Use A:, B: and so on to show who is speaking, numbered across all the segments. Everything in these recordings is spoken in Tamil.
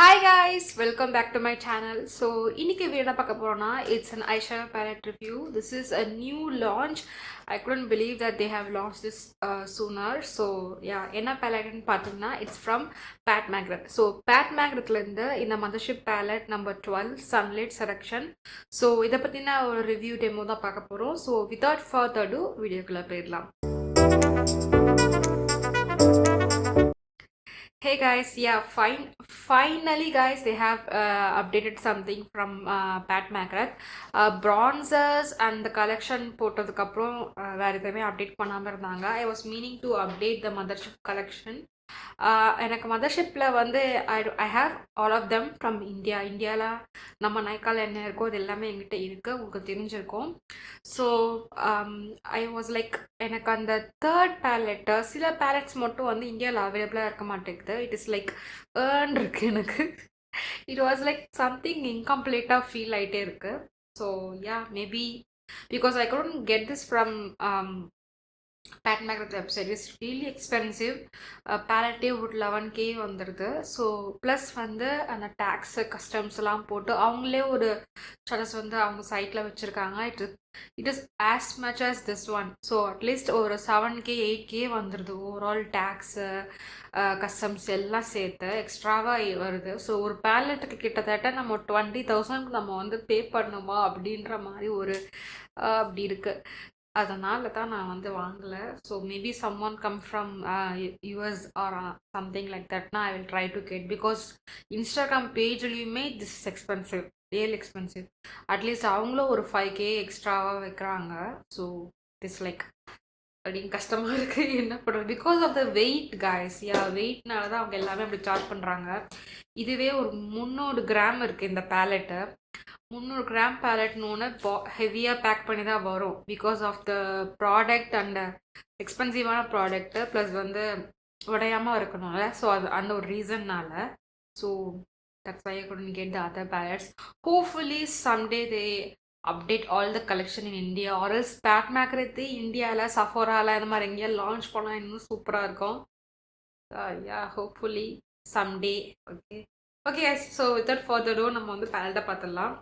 A: Hi guys, welcome back to my channel. So, இன்னைக்கு வீடியோ என்ன பார்க்க போறோம்னா it's an eyeshadow palette review. This is a new launch. I couldn't believe that they have launched this sooner. So, yeah, என்ன palette பார்த்தீங்கன்னா it's from Pat McGrath. So, Pat McGrathல இருந்து இந்த mothership palette number 12 sunlit selection. So, இத பத்தின ஒரு ரிவ்யூ டெமோ தான் பார்க்க போறோம். So, without further ado வீடியோக்குள்ள போயிடலாம். Hey guys, yeah, finally guys, they have updated something from Pat McGrath. Bronzers and the collection போட்டதுக்கு அப்புறம் வேற எதுவுமே அப்டேட் பண்ணாம இருந்தாங்க. I was meaning to update the mothership collection. எனக்கு மதர்ஷிப்பில் வந்து I have all of them from இந்தியாவில் நம்ம நைக்கால் என்ன இருக்கோ அது எல்லாமே எங்கிட்ட இருக்குது, உங்களுக்கு தெரிஞ்சிருக்கும். ஸோ ஐ வாஸ் லைக் எனக்கு அந்த தேர்ட் பேலெட்டு சில பேலட்ஸ் மட்டும் வந்து இந்தியாவில் அவைலபிளாக இருக்க மாட்டேங்குது. இட் இஸ் லைக் ஏர்ன் இருக்குது எனக்கு. இட் வாஸ் லைக் சம்திங் இன்கம்ப்ளீட்டாக ஃபீல் ஆகிட்டே இருக்குது. So yeah maybe because I couldn't get this from Pat McGrath website is really expensive. Palette would 11K வந்துடுது. ஸோ ப்ளஸ் வந்து அந்த டேக்ஸு கஸ்டம்ஸ்லாம் போட்டு அவங்களே ஒரு சார்ஜஸ் வந்து அவங்க சைட்டில் வச்சுருக்காங்க. It is as much as this one. So at least ஒரு 7K 8K வந்துடுது ஓவரால் டேக்ஸு கஸ்டம்ஸ் எல்லாம் சேர்த்து எக்ஸ்ட்ராவாக வருது. ஸோ ஒரு பேலட்டுக்கு கிட்டத்தட்ட நம்ம 20,000 நம்ம வந்து பே பண்ணணுமா அப்படின்ற மாதிரி ஒரு அப்படி இருக்குது. அதனால தான் நான் வந்து வாங்கலை. So maybe some one come from US or something like தட்னா I will try to get. Because Instagram பேஜ்லேயுமே this is expensive, real expensive. At least அவங்களும் ஒரு 5K எக்ஸ்ட்ராவாக வைக்கிறாங்க. ஸோ திஸ் லைக் அப்படின்னு கஷ்டமாக இருக்குது, என்ன பண்ணுறது. Because of the weight guys, yeah வெயிட்னால தான் அவங்க எல்லாமே அப்படி சார்ஜ் பண்ணுறாங்க. இதுவே ஒரு 300 கிராம் இருக்குது இந்த பேலெட்டு. 300 கிராம் பேலட்னு ஹெவியாக பேக் பண்ணி தான் வரும். Because of the product and எக்ஸ்பென்சிவான ப்ராடக்ட்டு ப்ளஸ் வந்து உடையாமல் இருக்கணும்ல. ஸோ அது அந்த ஒரு ரீசன்னால். So that's why I couldn't get the other palettes. Hopefully someday they update all the collection in India or else Pat McGrath இந்தியாவில் சஃபோராவில் இந்த மாதிரி எங்கேயா லான்ச் பண்ணால் இன்னும் சூப்பராக இருக்கும். Yeah hopefully someday. Okay guys, so without further ado நம்ம வந்து பேலட்டை பார்த்துடலாம்.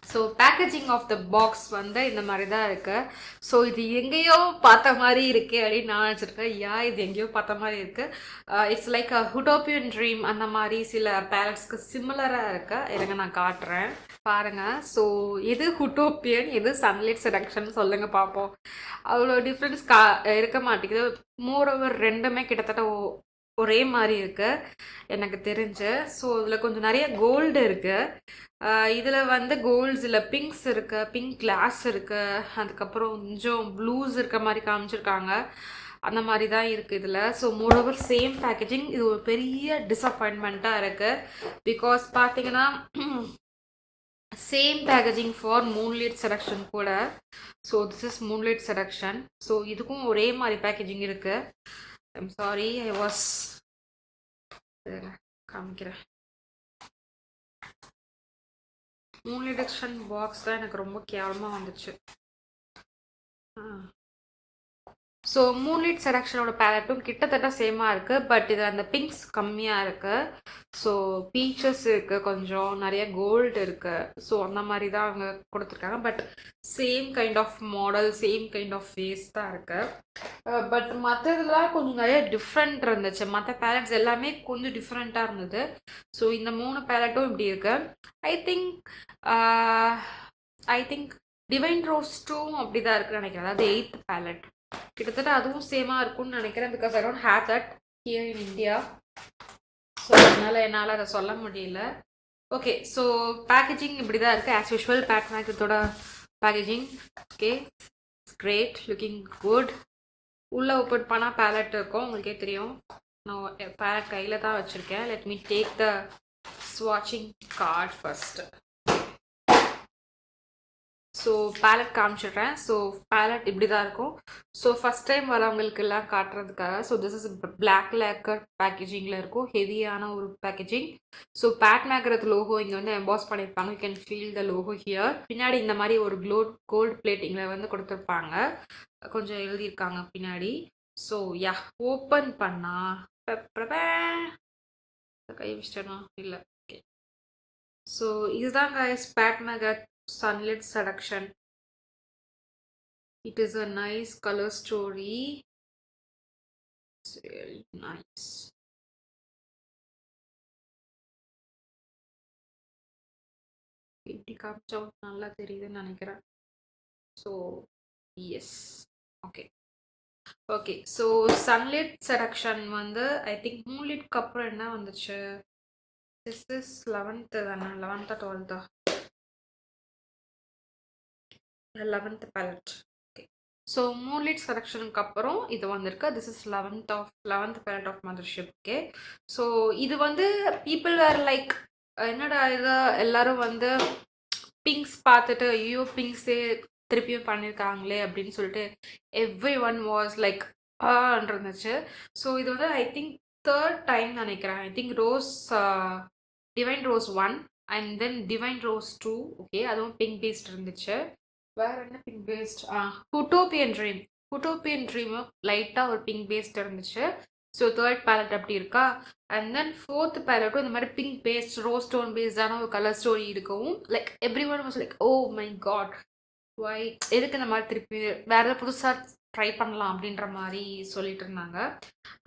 A: So packaging of the box வந்து இந்த மாதிரி தான் இருக்குது. ஸோ இது எங்கேயோ பார்த்த மாதிரி இருக்கு அப்படின்னு நான் நினச்சிருக்கேன். இது எங்கேயோ பார்த்த மாதிரி இருக்குது. இட்ஸ் லைக் அ ஹுட்டோப்பியன் ட்ரீம் அந்த மாதிரி சில பேலட்ஸ்க்கு சிமிலராக இருக்கு. எனக்கு நான் காட்டுறேன் பாருங்கள். ஸோ எது ஹுட்டோப்பியன் எது சன்லைட் செலக்ஷன் சொல்லுங்கள் பார்ப்போம். அவ்வளோ டிஃப்ரென்ஸ் இருக்க மாட்டேங்குது. மோரோவர் ரெண்டுமே கிட்டத்தட்ட ஒரே மாதிரி இருக்குது எனக்கு தெரிஞ்சு. ஸோ இதில் கொஞ்சம் நிறைய கோல்டு இருக்குது. இதில் வந்து கோல்ட்ஸ் இல்லை பிங்க்ஸ் இருக்குது, பிங்க் கிளாஸ் இருக்குது, அதுக்கப்புறம் கொஞ்சம் ப்ளூஸ் இருக்க மாதிரி காமிச்சிருக்காங்க. அந்த மாதிரி தான் இருக்குது இதில். So moreover same packaging. இது ஒரு பெரிய டிஸப்பாயின்மெண்ட்டாக இருக்குது. பிகாஸ் பார்த்தீங்கன்னா same packaging for moonlight selection கூட. So this is moonlight selection. So இதுக்கும் ஒரே மாதிரி பேக்கேஜிங் இருக்குது. ஐம் சாரி, ஐ வாஸ் காமிக்கிறேன். மூன்லைட் செலக்ஷன் பாக்ஸ் தான் எனக்கு ரொம்ப கேவலமாக வந்துச்சு. ஸோ மூன்லைட் செலக்ஷனோட பேலட்டும் கிட்டத்தட்ட சேமாக இருக்குது. பட் இது அந்த பிங்க்ஸ் கம்மியாக இருக்குது. ஸோ பீச்சஸ் இருக்குது, கொஞ்சம் நிறைய கோல்டு இருக்குது. ஸோ அந்த மாதிரி தான் அவங்க கொடுத்துருக்காங்க. But same kind of model, same kind of face தான் இருக்குது. பட் மற்றதுலாம் கொஞ்சம் நிறைய டிஃப்ரெண்ட் இருந்துச்சு. மற்ற பேலட்ஸ் எல்லாமே கொஞ்சம் டிஃப்ரெண்ட்டாக இருந்தது. ஸோ இந்த 3 பேலட்டும் இப்படி இருக்குது. ஐ திங்க் டிவைன் ரோஸ்ட்டும் அப்படி தான் இருக்குன்னு நினைக்கிறேன். அதாவது 8th பேலட் கிட்டத்தட்ட அதுவும் சேமாக இருக்கும்னு நினைக்கிறேன். Because I don't have that here in India. So அதனால் என்னால் அதை சொல்ல முடியல. ஓகே, ஸோ பேக்கேஜிங் இப்படி தான் இருக்குது. ஆஸ் யூஷுவல் பேட் மேக்கத்தோட packaging. Okay, great, looking good. உள்ளே ஓப்பன் பண்ணால் பேலட் இருக்கும், உங்களுக்கே தெரியும். நான் பேலட் கையில் தான் வச்சுருக்கேன். லெட் மீ டேக் த ஸ்வாட்சிங் கார்ட் ஃபஸ்ட்டு. ஸோ பேலட் காமிச்சிடுறேன். ஸோ பேலட் இப்படி தான் இருக்கும். ஸோ ஃபஸ்ட் டைம் வரவங்களுக்கு எல்லாம் காட்டுறதுக்காக. So this is black lacquer பேக்கேஜிங்கில் இருக்கும், ஹெவியான ஒரு packaging. So Pat McGrath logo இங்கே வந்து எம்பாஸ் பண்ணியிருப்பாங்க. You can feel the logo here. பின்னாடி இந்த மாதிரி ஒரு கோல்டு பிளேட்டிங்கில் வந்து கொடுத்துருப்பாங்க, கொஞ்சம் எழுதியிருக்காங்க பின்னாடி. ஸோ யா ஓப்பன் பண்ணால் கை வச்சிட்டேனா இல்லை. ஓகே, ஸோ இதுதான் guys Pat McGrath sunlit seduction. It is a nice color story. It's really nice. இப்படி காமிச்சா நல்லா தெரியுதுன்னு நினைக்கிறேன். So yes, okay okay. So sunlit seduction வந்து ஐ திங்க் மூன்லிட்க்கு அப்புறம் என்ன வந்துச்சு? திஸ் இஸ் 11th தானே, 11th 12th 11th palette. Okay, so moonlit செலெக்ஷனுக்கு அப்புறம் இது வந்திருக்கு. This is 11th palette of mothership. Okay, so இது வந்து பீப்புள் ஆர் லைக் என்னடா இது, எல்லாரும் வந்து பிங்க்ஸ் பார்த்துட்டு ஐயோ பிங்க்ஸே திருப்பியும் பண்ணியிருக்காங்களே அப்படின்னு சொல்லிட்டு எவ்ரி ஒன் வாஸ் லைக் இருந்துச்சு. ஸோ இது வந்து ஐ திங்க் தேர்ட் டைம் நினைக்கிறேன். I think rose divine Rose 1 and then Divine rose 2. Okay, அதுவும் பிங்க் பேஸ்ட் இருந்துச்சு. வேற என்ன பிங்க் பேஸ்ட்? ஹுட்டோப்பியன் ட்ரீமும் லைட்டாக ஒரு பிங்க் பேஸ்ட் இருந்துச்சு. ஸோ தேர்ட் பேலட் அப்படி இருக்கா. அண்ட் தென் ஃபோர்த் பேலட்டும் இந்த மாதிரி பிங்க் பேஸ்ட் ரோஸ் ஸ்டோன் பேஸ்டான ஒரு கலர் ஸ்டோரி இருக்கவும் like every one was like oh my God, வை எதுக்கு இந்த மாதிரி திருப்பி வேற ஏதாவது புதுசாக ட்ரை பண்ணலாம் அப்படின்ற மாதிரி சொல்லிட்டு இருந்தாங்க.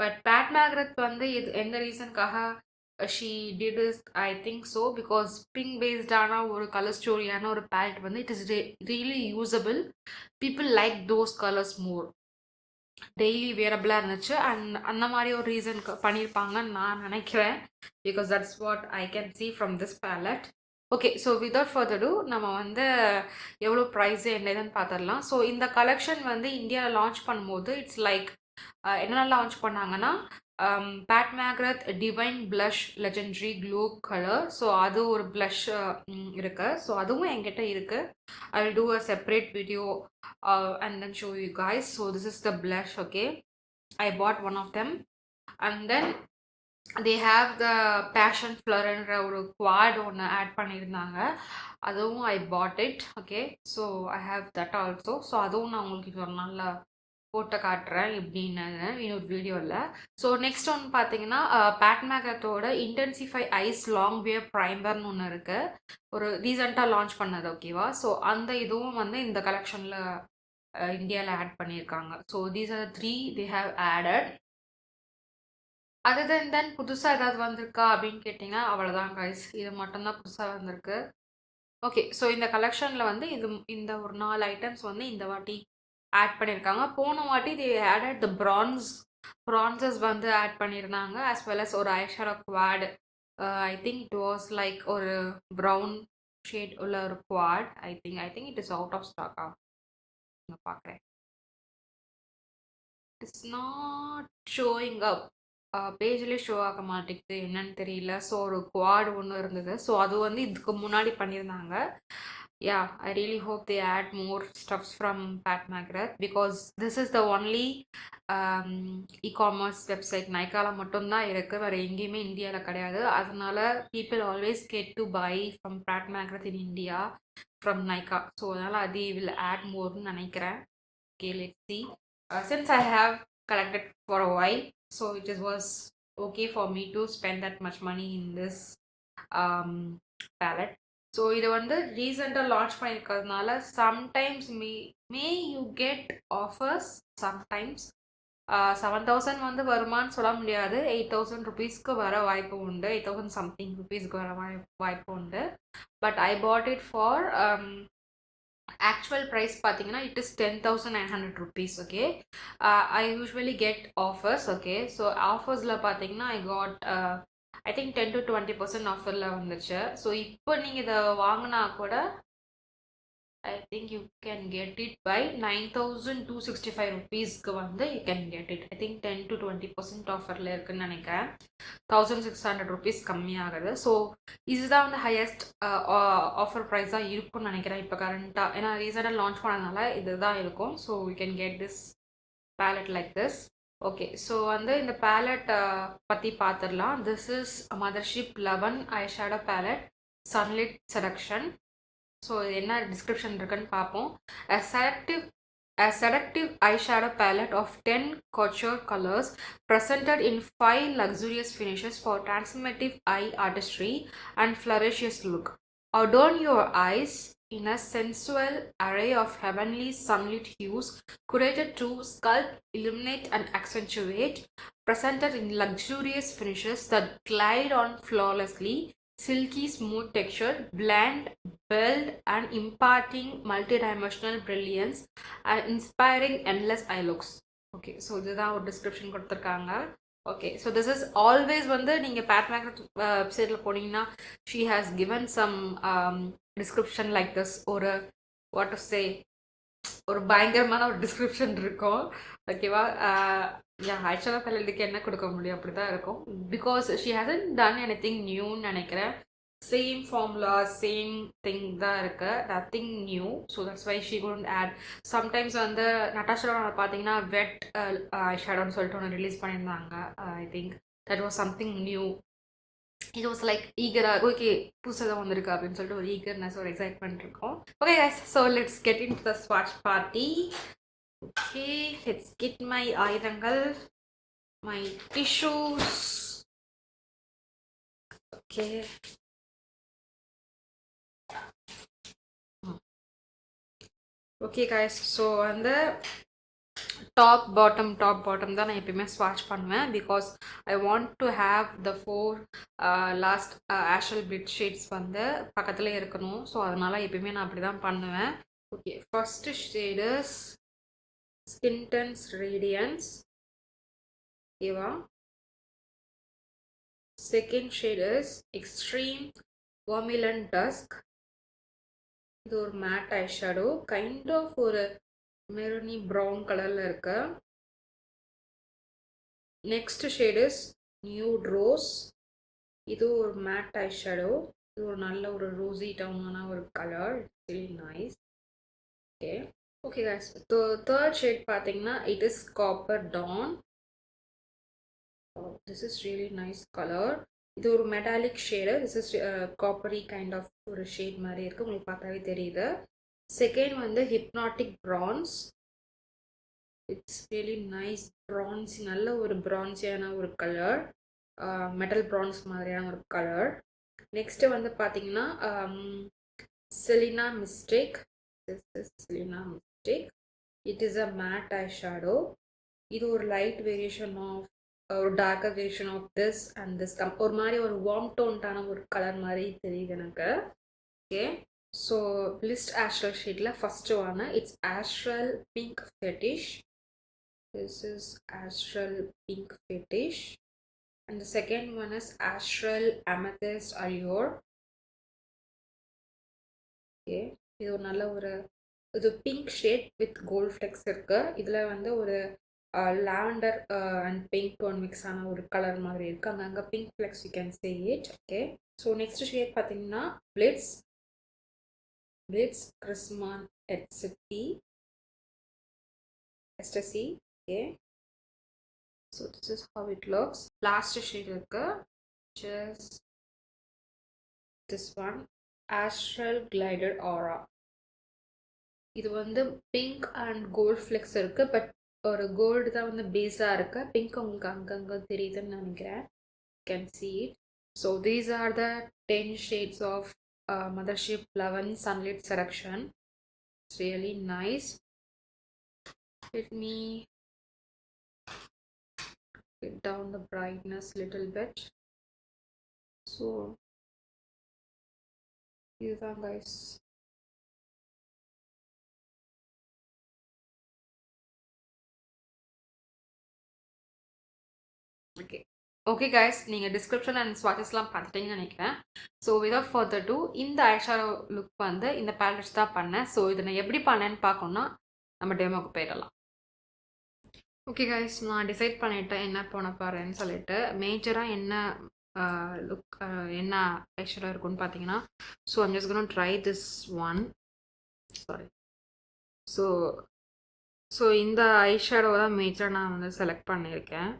A: பட் பேட் மேக்ரத் வந்து எந்த ரீசனுக்காக she did is I think so because pink பேஸ்டான ஒரு கலர் ஸ்டோரியான ஒரு பேலட் வந்து it is really usable. People like those colours more, daily வேரபிளாக இருந்துச்சு. அண்ட் அந்த மாதிரி ஒரு ரீசனுக்கு பண்ணியிருப்பாங்கன்னு நான் நினைக்கிறேன். Because that's what I can see from this palette. Okay, so without further ado நம்ம வந்து எவ்வளோ ப்ரைஸு என்னதுன்னு பார்த்துடலாம். ஸோ இந்த கலெக்ஷன் வந்து இந்தியாவில் லான்ச் பண்ணும்போது இட்ஸ் லைக் என்னென்ன லான்ச் பண்ணாங்கன்னா Pat McGrath divine blush legendary glow colour. So அது ஒரு ப்ளஷ் இருக்கு. ஸோ அதுவும் என்கிட்ட இருக்கு. I will do a separate video and then show you guys. So this is the blush. Okay, I bought one of them. And then they have the passion flower என்ற ஒரு quad ஒன்று ஆட் பண்ணியிருந்தாங்க. அதுவும் I bought it. Okay, so I have that also. So அதுவும் நான் உங்களுக்கு இது ஒரு நல்லா போட்டு காட்டுறேன் எப்படின்னு இன்னொரு வீடியோவில். ஸோ நெக்ஸ்ட் ஒன்று பார்த்தீங்கன்னா பேட் மேக்ரத்தோட இன்டென்சிஃபை ஐஸ் லாங் வியர் ப்ரைமர்னு ஒன்று இருக்குது. ஒரு ரீசெண்டாக லான்ச் பண்ணது. ஓகேவா, ஸோ அந்த இதுவும் வந்து இந்த கலெக்ஷனில் இந்தியாவில் ஆட் பண்ணியிருக்காங்க. So these are 3 they have added. Other then புதுசாக ஏதாவது வந்திருக்கா அப்படின்னு கேட்டிங்கன்னா அவ்வளோதான் கைஸ், இது மட்டும்தான் புதுசாக வந்திருக்கு. ஓகே, ஸோ இந்த கலெக்ஷனில் வந்து இந்த ஒரு 4 ஐட்டம்ஸ் வந்து இந்த வாட்டி ஆட் பண்ணியிருக்காங்க. போன வாட்டி they added the bronzes வந்து ஆட் பண்ணியிருந்தாங்க as well as ஒரு eyeshadow quad. I think it was like ஒரு ப்ரௌன் ஷேட் உள்ள ஒரு quad. I think it is out of stock. பார்க்குறேன், இட்ஸ் நாட் ஷோயிங் அப், பேஜ்லேயே ஷோ ஆக மாட்டேங்குது, என்னன்னு தெரியல. ஸோ ஒரு குவாட் ஒன்று இருந்தது. ஸோ அது வந்து இதுக்கு முன்னாடி பண்ணியிருந்தாங்க. Yeah, I really hope they add more stuffs from Pat McGrath because this is the only e-commerce website நைக்காவில் மட்டும்தான் இருக்குது, வேறு எங்கேயுமே இந்தியாவில் கிடையாது. அதனால people always get to buy from Pat McGrath in India from Nykaa. So அதனால் அது வில் ஆட் மோர்னு நினைக்கிறேன். Okay, let's see. Since I have collected for a while, so it was okay for me to spend that much money in this palette. So இது வந்து ரீசெண்டாக லான்ச் பண்ணியிருக்கிறதுனால sometimes may you get offers. Sometimes 7,000 வந்து வருமானு சொல்ல முடியாது, 8,000 rupeesக்கு வர வாய்ப்பு உண்டு, 8,000 something rupeesக்கு வர வாய்ப்பு உண்டு. But I bought it for actual price பார்த்தீங்கன்னா it is 10,900 rupees. Okay, I usually get offers. Okay, so ஆஃபர்ஸில் பார்த்தீங்கன்னா I got I think 10 to 20% ஆஃபரில் வந்துச்சு. ஸோ இப்போ நீங்கள் இதை வாங்கினா கூட I think you can get it by 9,265 rupeesக்கு வந்து you can get it. I think 10 to 20% ஆஃபரில் இருக்குன்னு நினைக்கிறேன். 1,600 rupees கம்மியாகுது. ஸோ இதுதான் வந்து ஹையஸ்ட் ஆஃபர் ப்ரைஸாக இருக்கும்னு நினைக்கிறேன் இப்போ கரண்ட்டாக. ஏன்னா ரீசெண்டாக லான்ச் பண்ணதுனால இதுதான் இருக்கும். So you can get this palette like this. Okay, so வந்து இந்த பேலட் பற்றி பார்த்துடலாம். This is Mothership 11 eyeshadow palette sunlit selection. So என்ன டிஸ்கிரிப்ஷன் இருக்குன்னு பார்ப்போம். Selective a seductive eyeshadow palette of 10 couture colors presented in 5 luxurious finishes for transformative eye artistry and flourishes look. Adorn your eyes in a sensual array of heavenly sunlit hues curated to sculpt, illuminate, and accentuate, presented in luxurious finishes that glide on flawlessly, silky smooth texture, blend, build, and imparting multidimensional brilliance and inspiring endless eye looks. Okay so இதுதான் ஒரு டிஸ்கிரிப்ஷன் கொடுத்துருக்காங்க. Okay so this is always வந்து நீங்கள் பேட் மேக்னெட் வெப்சைட்டில் போனீங்கன்னா she has given some description like this. ஒரு வாட் டு சே ஒரு பயங்கரமான ஒரு டிஸ்கிரிப்ஷன் இருக்கும். ஓகேவா? ஆக்சுவலாக பல்லதுக்கு என்ன கொடுக்க முடியும், அப்படி தான் இருக்கும். Because she hasn't done any thing நியூன்னு நினைக்கிறேன். சேம் ஃபார்முலா சேம் திங் தான் இருக்கு, nothing new. So that's why she couldn't add. Sometimes வந்து நட்டாஷா பார்த்தீங்கன்னா வெட் ஷேடோன்னு சொல்லிட்டு ஒன்று ரிலீஸ் பண்ணியிருந்தாங்க. I think that was something new. It was like ஈகராக ஓகே புதுசாக தான் வந்திருக்கு அப்படின்னு சொல்லிட்டு ஒரு ஈகர்னஸ் ஒரு எக்ஸைட்மெண்ட் இருக்கும். Okay guys, so let's get in to the ஸ்வாட்ச் party. Okay, let's get my ஆயுதங்கள், my tissues. Okay, okay guys, so அந்த டாப் பாட்டம் தான் நான் எப்பயுமே ஸ்வாட்ச் பண்ணுவேன். Because I want to have the 4 last ஆஷல் பிட் ஷேட்ஸ் வந்து பக்கத்தில் இருக்கணும். ஸோ அதனால் எப்பயுமே நான் அப்படி தான் பண்ணுவேன். Okay, first shade skin tones radiance. ஓகேவா? Second shade extreme vermilion dusk. இது ஒரு matte eye shadow, kind of ஒரு மெரூனி ப்ரௌன் கலரில் இருக்கு. Next shade is nude rose. இது ஒரு மேட் ஐ ஷேடோ, இது ஒரு நல்ல ஒரு ரோசி டவுனான ஒரு colour, very nice. Okay okay guys, third shade பார்த்தீங்கன்னா it is copper tan. This is really nice colour. இது ஒரு metallic shade. This is coppery kind of ஒரு ஷேட் மாதிரி இருக்குது, உங்களுக்கு பார்த்தாவே தெரியுது. செகண்ட் வந்து hypnotic bronze. It's really nice bronze, நல்ல ஒரு ப்ரான்ஸியான ஒரு கலர், மெட்டல் ப்ரான்ஸ் மாதிரியான ஒரு கலர். நெக்ஸ்ட்டு வந்து பார்த்தீங்கன்னா Selena mistake. This is Selena mistake. It is a matte eye shadow. இது ஒரு லைட் வேரியேஷன் ஆஃப் ஒரு darker variation of this and this ஒரு மாதிரி ஒரு வார்ம் டோன்டான ஒரு கலர் மாதிரி தெரியுது எனக்கு. ஓகே, ஸோ லிஸ்ட் ஆஸ்ட்ரல் ஷேடில் ஃபஸ்ட்டு ஒன்று it's Astral Pink Fetish. This is Astral Pink Fetish. And the second one is Astral Amethyst Allure. Okay, இது ஒரு நல்ல ஒரு இது pink shade with gold flecks இருக்குது. இதில் வந்து ஒரு lavender and pink tone mix ஆன ஒரு கலர் மாதிரி இருக்குது. அங்கங்கே pink flecks you can say it. Okay, so next shade பார்த்தீங்கன்னா பிளிட்ஸ் கிறிஸ்மான் Ecstasy. Okay, so this is how it looks. Last shade இருக்கு, ஜஸ்ட் திஸ் ஒன் ஆஸ்ட்ரல் கிளைடட் ஆரா. இது வந்து பிங்க் அண்ட் கோல்ட் ஃப்ளெக்ஸ் இருக்குது, பட் ஒரு கோல்டு தான் வந்து பேஸாக இருக்கு. பிங்க் உங்களுக்கு அங்கங்கே தெரியுதுன்னு நினைக்கிறேன், can see it. So these are the 10 shades of Mothership 11 Sunlit Seduction. It's really nice. Let me get down the brightness little bit. So இதுதான் guys. ஓகே ஓகே கைஸ், நீங்கள் டிஸ்கிரிப்ஷன் அண்ட் ஸ்வாட்சஸ்லாம் பார்த்துட்டீங்கன்னு நினைக்கிறேன். ஸோ விதவுட் ஃபர்தர் டு இந்த ஐஷேடோ லுக் வந்து இந்த பேலட்ஸ் தான் பண்ணேன். ஸோ இதை நான் எப்படி பண்ணேன்னு பார்க்கணுன்னா நம்ம டெமோக்கு போயிடலாம். ஓகே கைஸ், நான் டிசைட் பண்ணிட்டேன் என்ன பண்ண போகிறேன்னு சொல்லிட்டு. மேஜராக என்ன லுக் என்ன ஐஷேடோ இருக்குன்னு பார்த்தீங்கன்னா, so I'm just gonna try this one. Sorry. So இந்த ஐஷேடோ தான் மேஜராக நான் வந்து செலக்ட் பண்ணியிருக்கேன்.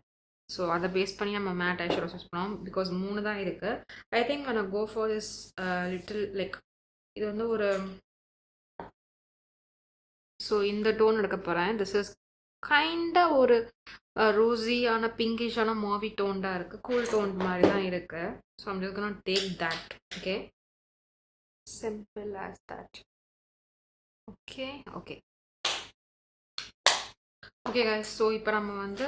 A: ஸோ அதை பேஸ் பண்ணி நம்ம மேட் ஐஷேடோ யூஸ் பண்ணோம். பிகாஸ் 3 தான் இருக்குது. ஐ திங்க் நான் go for this little like இது வந்து ஒரு ஸோ இந்த டோன் எடுக்க போகிறேன். திஸ் இஸ் கைண்டாக ஒரு ரோஸியான பிங்கிஷான மாவி டோன்டாக இருக்குது. கூல் டோன் மாதிரி தான் இருக்குது. So I'm just gonna take that. Okay, simple as that. Okay, okay. Okay guys, so இப்போ நம்ம வந்து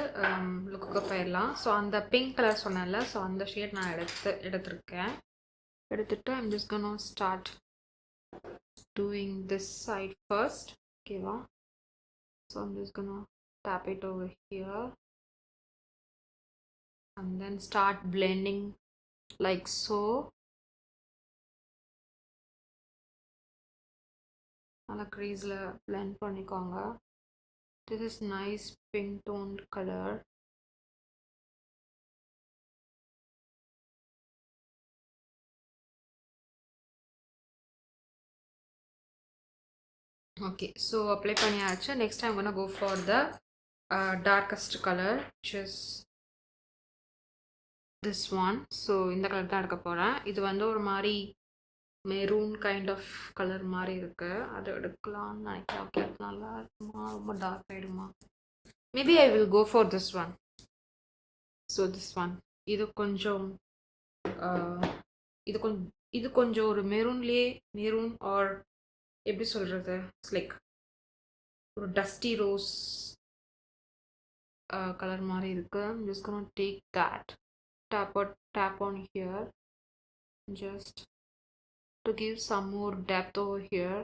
A: லுக்குக்கு போயிடலாம். ஸோ அந்த பிங்க் கலர் சொன்னேன்ல, ஸோ அந்த ஷேட் நான் எடுத்துருக்கேன். எடுத்துட்டு I'm just gonna start doing this side first. ஓகேவா? So I'm just gonna tap it over here and then start blending like so. நல்லா creaseல blend பண்ணிக்கோங்க. This is nice pink toned color. Okay, so apply பண்ணியாச்சு. Next I'm gonna go for the darkest color, which is this one. So இந்த கலர் தான் எடுக்க போகிறேன். இது வந்து ஒரு மாதிரி மெரூன் கைண்ட் ஆஃப் கலர் மாதிரி இருக்கு. அது எடுக்கலாம்னு நினைக்கிறேன். ஓகே, அது நல்லா இருக்குமா, ரொம்ப டார்க் ஆகிடுமா? Maybe I will go for this one. So this one இது கொஞ்சம் இது கொஞ்சம் ஒரு மெரூன் ஆர் எப்படி சொல்கிறது, இட்ஸ் லைக் ஒரு டஸ்டி ரோஸ் கலர் மாதிரி இருக்கு. I'm just gonna take that, tap on here just to give some more depth over here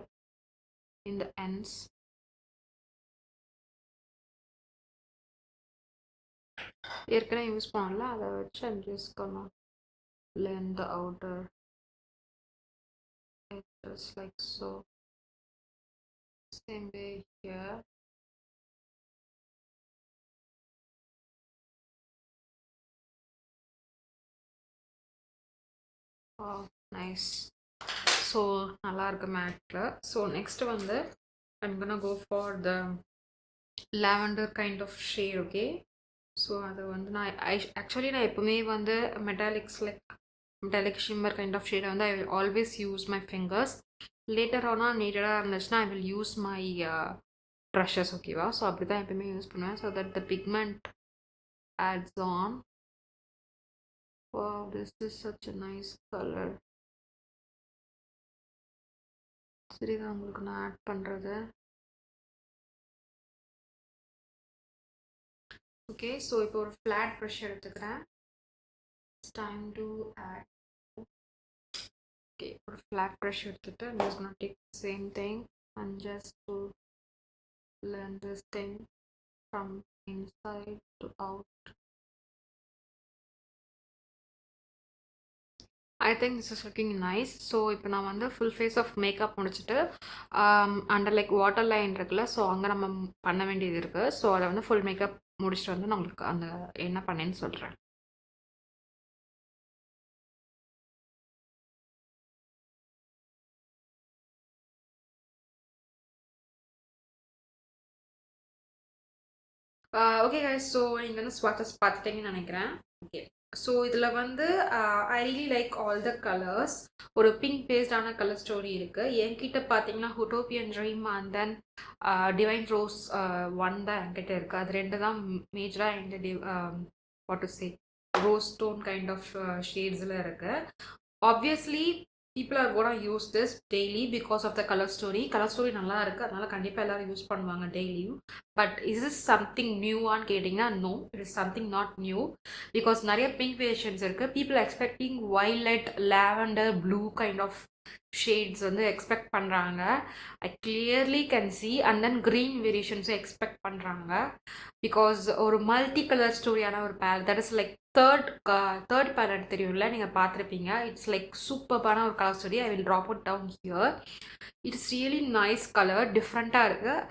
A: in the ends. ஏற்கனவே யூஸ் பண்ணல, அதை வச்சு I'm just gonna blend the outer edges like so. Same way here. Oh, nice. So நல்லா இருக்கு மேட்டில். ஸோ நெக்ஸ்ட் வந்து I'm gonna go for the lavender kind of shade. Okay, so அது வந்து நான் ஆக்சுவலி நான் எப்பவுமே வந்து மெட்டாலிக் ஷிம்மர் கைண்ட் ஆஃப் ஷேடை வந்து I will always use my fingers. Later ஆனால் நீட்டடாக இருந்துச்சுன்னா I will use my brushes. ஓகேவா? ஸோ அப்படி தான் எப்பவுமே யூஸ் பண்ணுவேன். So that the pigment adds on. Wow, this is such a nice color. சரிதான் உங்களுக்கு நான் ஆட் பண்ணுறது. ஓகே, ஸோ இப்போ ஒரு ஃப்ளாட் ப்ரஷ் எடுத்துக்கிறேன். It's time to add. Okay, ஒரு ஃப்ளாட் ப்ரஷ் எடுத்துகிட்டு I'm just gonna take the same thing and just to blend this thing from inside to out. I think this is looking nice. So இப்போ நான் வந்து ஃபுல் ஃபேஸ் ஆஃப் மேக்கப் முடிச்சுட்டு அண்டர் லைக் வாட்டர் லைன் இருக்குல்ல, ஸோ அங்கே நம்ம பண்ண வேண்டியது இருக்குது. ஸோ அதை வந்து ஃபுல் மேக்கப் முடிச்சுட்டு வந்து நான் உங்களுக்கு அந்த என்ன பண்ணேன்னு சொல்கிறேன். ஓகே guys, ஸோ நீங்கள் வந்து ஸ்வாட்சஸ் பார்த்துட்டீங்கன்னு நினைக்கிறேன். ஓகே, ஸோ இதில் வந்து I really like all the colours. ஒரு பிங்க் பேஸ்டான கலர் ஸ்டோரி இருக்குது. என்கிட்ட பார்த்தீங்கன்னா Huetopian Dream and then Divine Rose one தான் என்கிட்ட இருக்குது. அது ரெண்டு தான் மேஜராக என்கிட்ட what to say rose tone kind of ஷேட்ஸில் இருக்குது. Obviously people are gonna use this daily because of the color story. Color story நல்லா இருக்குது, அதனால கண்டிப்பாக எல்லாரும் யூஸ் பண்ணுவாங்க டெய்லியும். பட் இஸ் இஸ் சம்திங் நியூவான்னு கேட்டிங்கன்னா no, it is something not new. Because நிறைய பிங்க் வேரியேஷன்ஸ் இருக்குது. People expecting violet, lavender, blue kind of shades வந்து எக்ஸ்பெக்ட் பண்ணுறாங்க. I clearly can see. And then green வேரியேஷன்ஸும் எக்ஸ்பெக்ட் பண்ணுறாங்க. பிகாஸ் ஒரு மல்டி கலர் ஸ்டோரியான ஒரு palette, that is like third palette தெரியும்ல, நீங்கள் பார்த்துருப்பீங்க. இட்ஸ் லைக் சூப்பர்பான ஒரு colour story. I will drop it down here. It's really nice colour, டிஃப்ரெண்ட்டாக இருக்குது.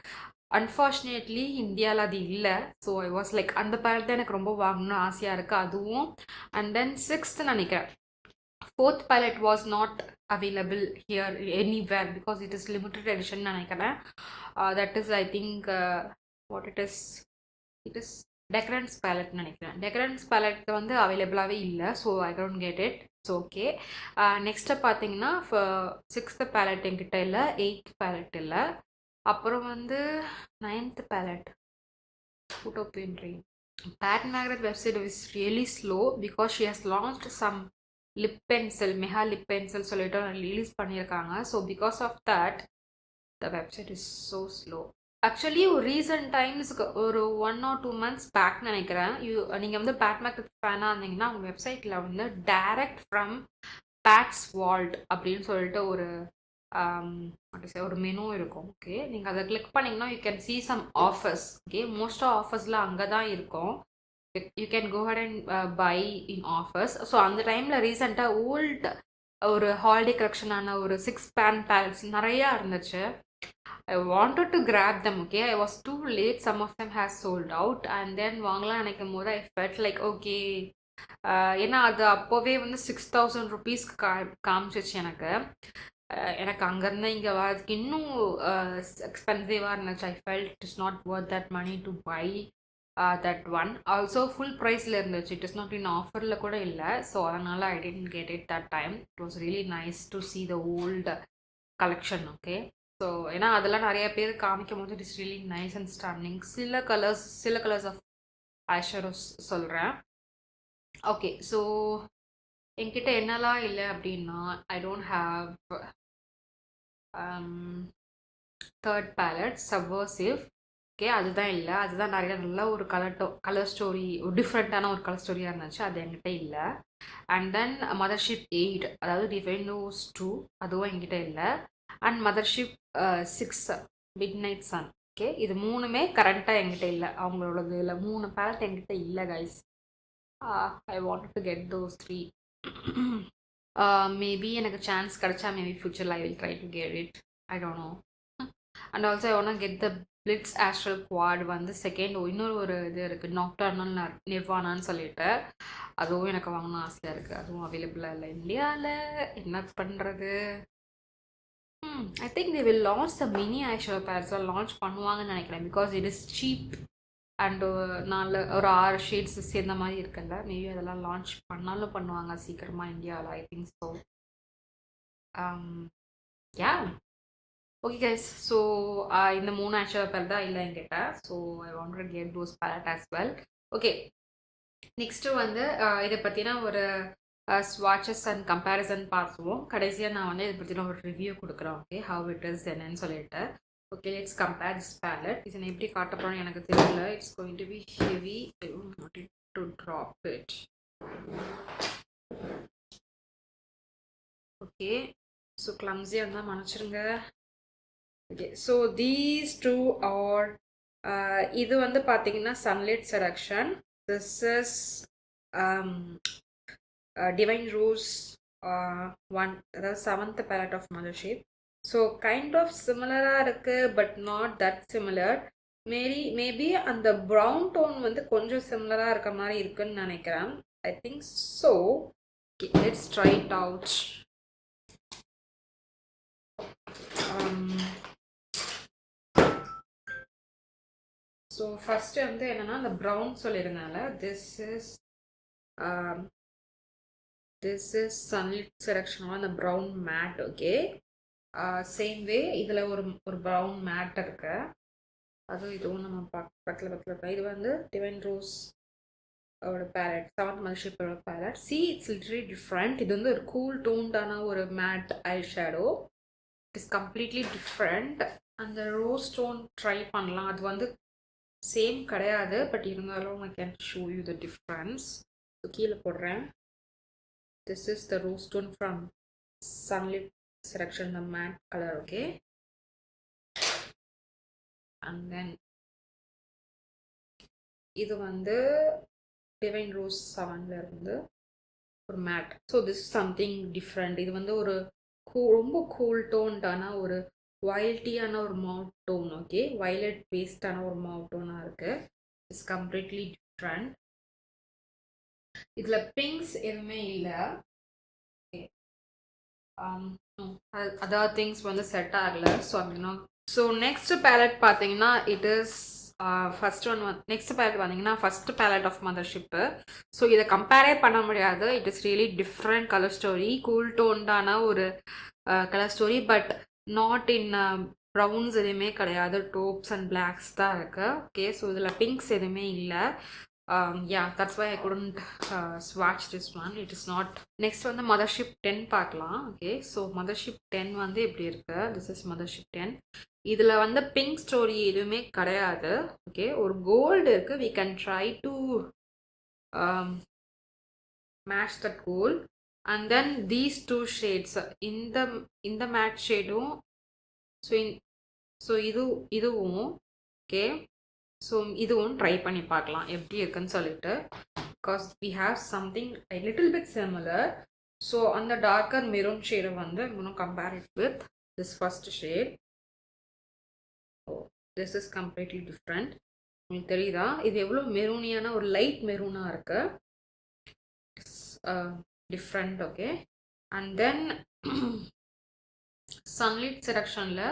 A: அன்ஃபார்ச்சுனேட்லி இந்தியாவில் அது இல்லை. ஸோ ஐ வாஸ் லைக் அந்த பேலட் தான் எனக்கு ரொம்ப வாங்கணும்னு ஆசையாக இருக்குது, அதுவும். அண்ட் தென் 6th நினைக்கிறேன், 4th palette was not available here anywhere because it is limited edition நினைக்கிறேன். That is I think what it is Decadence palette நினைக்கிறேன். Decadence palette வந்து அவைலபிளாகவே இல்லை. So I don't get it. So okay, next பார்த்தீங்கன்னா 6th palette என்கிட்ட இல்லை, 8th palette இல்லை. அப்புறம் வந்து 9th palette Utopian Dream. Pat McGrath website is really slow because she has launched some lip pencil, Meha lip pencil சொல்லிட்டு ரிலீஸ் பண்ணியிருக்காங்க. So because of that the website is so slow. Actually ஒரு ரீசன்ட் டைம்ஸ்க்கு ஒரு 1 or 2 months பேக் நினைக்கிறேன். நீங்கள் வந்து பேட் மேக்கப் ஃபேனாக இருந்தீங்கன்னா உங்கள் வெப்சைட்டில் வந்து டைரக்ட் ஃப்ரம் பேட்ஸ் வால்ட் அப்படின்னு சொல்லிட்டு ஒரு மெனு இருக்கும். ஓகே, நீங்கள் அதை கிளிக் பண்ணிங்கன்னா you can see some offers. Okay, மோஸ்ட்டாக ஆஃபர்ஸில் அங்கே தான் இருக்கும். You can go head and buy in offers. So அந்த டைமில் ரீசெண்டாக ஓல்டு ஒரு ஹாலிடே கலெக்ஷனான ஒரு 6 பேலட்ஸ் நிறையா இருந்துச்சு. I wanted to grab them, okay. I was too late. Some of them has sold out. And then வாங்கலாம் நினைக்கும் போது I felt like okay. ஏன்னா அது அப்போவே வந்து 6,000 rupeesக்கு காமிச்சிச்சு எனக்கு. எனக்கு அங்கேருந்து இங்கே வரதுக்கு இன்னும் எக்ஸ்பென்சிவாக இருந்துச்சு. I felt it is not worth that money to buy that one. Also full ப்ரைஸில் இருந்துச்சு. It is not in ஆஃபரில் கூட இல்லை. ஸோ அதனால் I didn't get it that time. It was really nice to see the old collection, okay. So ஏன்னா அதெல்லாம் நிறைய பேர் காமிக்கும் போது it is really nice and stunning. சில கலர்ஸ் ஆஃப் ஐஷேடோஸ் சொல்கிறேன். ஓகே, ஸோ என்கிட்ட என்னெல்லாம் இல்லை அப்படின்னா I don't have third palette subversive. Okay, அதுதான் இல்லை. அதுதான் நிறைய நல்ல ஒரு கலர் ஸ்டோரி, ஒரு டிஃப்ரெண்ட்டான ஒரு கலர் ஸ்டோரியாக இருந்துச்சு. அது என்கிட்ட இல்லை. அண்ட் தென் மதர்ஷிப் 8, அதாவது டிவைன் ரோஸ் 2, அதுவும் என்கிட்ட இல்லை. And Mothership 6 midnight sun. Okay, இது மூணுமே கரண்ட்டாக என்கிட்ட இல்லை. அவங்களோடது இல்லை. 3 பேலட் என்கிட்ட இல்லை guys. I want to get those 3. Maybe எனக்கு சான்ஸ் கிடைச்சா மேபி ஃபியூச்சரில் ஐ will try to get it. I don't know. And also I want get the blitz astral quad வந்து செகண்ட். இன்னொரு ஒரு இது இருக்குது, நாக்டர்னல் நிர்வானான்னு சொல்லிட்டு. அதுவும் எனக்கு வாங்கணும் ஆசையாக இருக்குது. அதுவும் அவைலபிளாக இல்லை இந்தியாவில். என்ன பண்ணுறது? I think they will launch the mini eyeshadow palettes launch பண்ணுவாங்கன்னு நினைக்கிறேன். Because it is cheap and ஒரு 6 ஷேட்ஸ் சேர்ந்த மாதிரி இருக்குல்ல. மேபி அதெல்லாம் லான்ச் பண்ணாலும் பண்ணுவாங்க சீக்கிரமாக இந்தியாவில். I think so. Yeah, okay guys. So இந்த 3 ஐஷேடோ பேலட் தான் இல்லை என்கிட்ட. So I want to get those palette as well. Okay, next வந்து இதை பற்றினா ஒரு ஸ்வாட்சஸ் அண்ட் கம்பேரிசன் பார்த்துவோம். கடைசியாக நான் வந்து இதை பற்றின ஒரு ரிவ்யூ கொடுக்குறேன். ஓகே, ஹவ் இட் இஸ் என்னன்னு சொல்லிட்டு. Okay, let's compare this palette. இதை நான் எப்படி காட்ட போகிறேன்னு எனக்கு தெரியல. It's going to be heavy. I want it to drop it. Okay, so கிளம்ஸியாக இருந்தால் மன்னிச்சிருங்க. ஓகே, ஸோ தீஸ் 2 ஆர் இது வந்து பார்த்தீங்கன்னா Sunlit Seduction. This is Divine Rose 1, அதாவது 7th palette of Mothership. So kind of சிமிலராக இருக்குது, but not that similar. Maybe அந்த ப்ரௌன் டோன் வந்து கொஞ்சம் சிமிலராக இருக்க மாதிரி இருக்குன்னு நினைக்கிறேன். I think so. Let's try it out. So first வந்து என்னென்னா அந்த ப்ரௌன் சொல்லியிருந்தால this is Sunlit Selection on the brown matte. Okay, same way இதில் ஒரு ப்ரௌன் மேட் இருக்கு. அதுவும் இதுவும் நம்ம பக்கத்தில் இது வந்து டிவைன் ரோஸ் ஓட பேலட், 7th மதர்ஷிப்போட பேலட். It's literally different. இது வந்து ஒரு கூல் டோன்டான ஒரு matte eye shadow. It is completely different. அந்த ரோஸ் டோன் ட்ரை பண்ணலாம். அது வந்து சேம் கிடையாது, பட் இருந்தாலும் I can show you the difference. கீழே போடுறேன். This is the rose tone from Sunlit Seduction, the matte color. Okay, and then இது வந்து டிவைன் ரோஸ் 7ல இருந்து ஒரு matte. So this something different. இது வந்து ஒரு ரொம்ப கூல் டோன்டான ஒரு வைல்ட்டியான ஒரு மவுத் டோன். ஓகே, வைலட் பேஸ்டான ஒரு மவுத் டோனாக இருக்குது. It's completely different. இதில் பிங்க்ஸ் எதுவுமே இல்லை. அதர் திங்ஸ் வந்து செட் ஆகலை. ஸோ அப்படின்னா ஸோ நெக்ஸ்ட் பேலட் பார்த்தீங்கன்னா இட் இஸ் நெக்ஸ்ட் பேலட் பார்த்தீங்கன்னா first palette of Mothership. So இதை கம்பேரே பண்ண முடியாது. It is really different colour story. Cool டோன்டான ஒரு colour story, but not in browns எதுவுமே கிடையாது, டோப்ஸ் அண்ட் பிளாக்ஸ் தான் இருக்கு. ஓகே, ஸோ இதில் பிங்க்ஸ் எதுவுமே இல்லை. Yeah, that's why I couldn't swatch this one. It is not. Next வந்து Mothership 10 பார்க்கலாம். ஓகே, ஸோ Mothership 10 வந்து இப்படி இருக்கு. This is Mothership 10. இதில் வந்து பிங்க் ஸ்டோரி எதுவுமே கிடையாது. ஓகே, ஒரு கோல்டு இருக்கு. We can try to match that gold. And then these two shades, இந்த மேட் ஷேடும், ஸோ இதுவும் ஓகே, ஸோ இதுவும் ட்ரை பண்ணி பார்க்கலாம் எப்படி இருக்குன்னு சொல்லிட்டு. Because we have something little bit similar. So அந்த டார்க்கர் மெரூன் ஷேடை வந்து இன்னும் compare it with this first shade. Oh, this is completely different. உங்களுக்கு தெரியுதா இது எவ்வளோ மெரூனியான ஒரு லைட் மெரூனாக இருக்கு. Different. Okay, and then Sunlit செலக்ஷனில்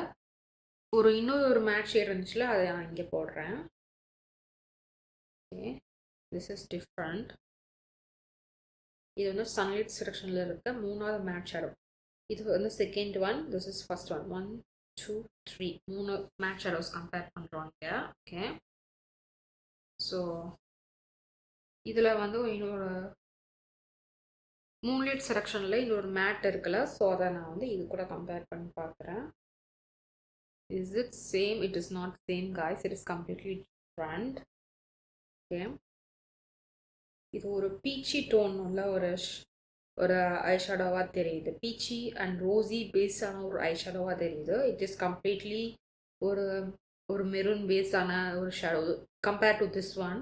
A: இன்னொரு மேட் ஷேட் இருந்துச்சுல, அதை நான் இங்கே போடுறேன். Okay, this is different. இது வந்து சன்லைட் செலக்ஷனில் இருக்க மூணாவது மேட் ஷேடோ. இது வந்து second one, this is first one. 1 2 3 3 matte shadows compare பண்ணுறோங்க. ஓகே, ஸோ இதில் வந்து இன்னொரு மூன்லைட் செலக்ஷனில் இன்னொரு மேட் இருக்குல்ல, ஸோ அதை நான் வந்து இது கூட கம்பேர் பண்ணி பார்க்குறேன். Is it same? It is not same guys, it is completely different. Okay, இது ஒரு பீச்சி டோன் உள்ள ஒரு ஐஷேடோவா தெரியுது. பீச்சி அண்ட் ரோசி பேஸான ஒரு ஐஷேடோவா தெரியுது. இட் இஸ் கம்ப்ளீட்லி ஒரு மெரூன் பேஸான ஒரு shadow compare to this one.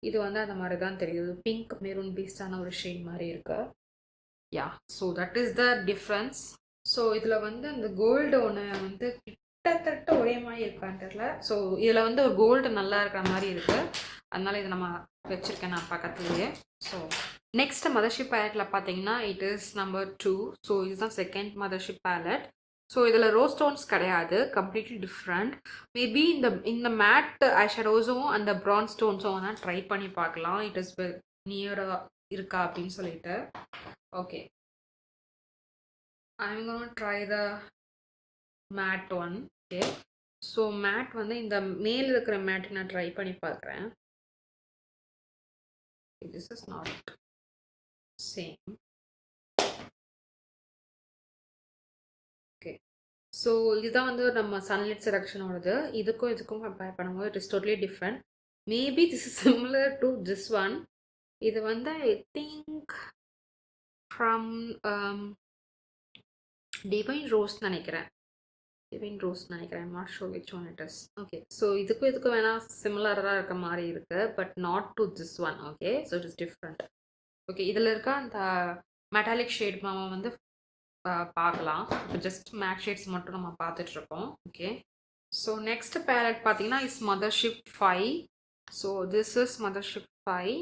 A: இது வந்து அந்த மாதிரி தான் தெரியுது, பிங்க் மெரூன் பேஸான ஒரு ஷேட் மாதிரி இருக்கு. Yeah, so that is the difference. So இதில் வந்து அந்த கோல்டு ஒன்று வந்து கிட்டத்தட்ட ஒரே மாதிரி இருக்கான்னு தெரியல. ஸோ இதில் வந்து ஒரு கோல்டு நல்லா இருக்கிற மாதிரி இருக்குது, அதனால இதை நம்ம வச்சுருக்கேன் நான் பக்கத்துலேயே. ஸோ நெக்ஸ்ட் மதர்ஷிப் பேலட்டில் பார்த்தீங்கன்னா இட் இஸ் நம்பர் 2. ஸோ இதுதான் செகண்ட் மதர்ஷிப் பேலட். ஸோ இதில் ரோஸ் ஸ்டோன்ஸ் கிடையாது, கம்ப்ளீட்லி டிஃப்ரெண்ட். மேபி இந்த மேட் ஐஷேடோஸும் அந்த ப்ரான் ஸ்டோன்ஸும் வேணால் ட்ரை பண்ணி பார்க்கலாம், இட் இஸ் நியராக இருக்கா அப்படின்னு சொல்லிட்டு. Okay, I'm gonna try the matte one. Okay, so matte வந்து இந்த மேல இருக்கிற மேட் நான் ட்ரை பண்ணி பார்க்குறேன். This is not same. Okay, so இதுதான் வந்து நம்ம சன்லைட் செலக்ஷனோடது. இதுக்கும் கம்பேர் பண்ணும்போது it is totally different. Maybe this is similar to this one. இது வந்து I think from divine rose நினைக்கிறேன். I'm not sure which one it is. Okay, so இதுக்கும் வேணா சிமிலராக இருக்க மாதிரி இருக்கு, but not to this one. Okay, so it is different. Okay, இதில் இருக்க அந்த மெட்டாலிக் ஷேட் நம்ம வந்து பார்க்கலாம். இப்போ ஜஸ்ட் மேட் ஷேட்ஸ் மட்டும் நம்ம பார்த்துட்ருக்கோம். ஓகே, ஸோ நெக்ஸ்ட் பேலட் பார்த்தீங்கன்னா is mothership 5. So this is mothership 5.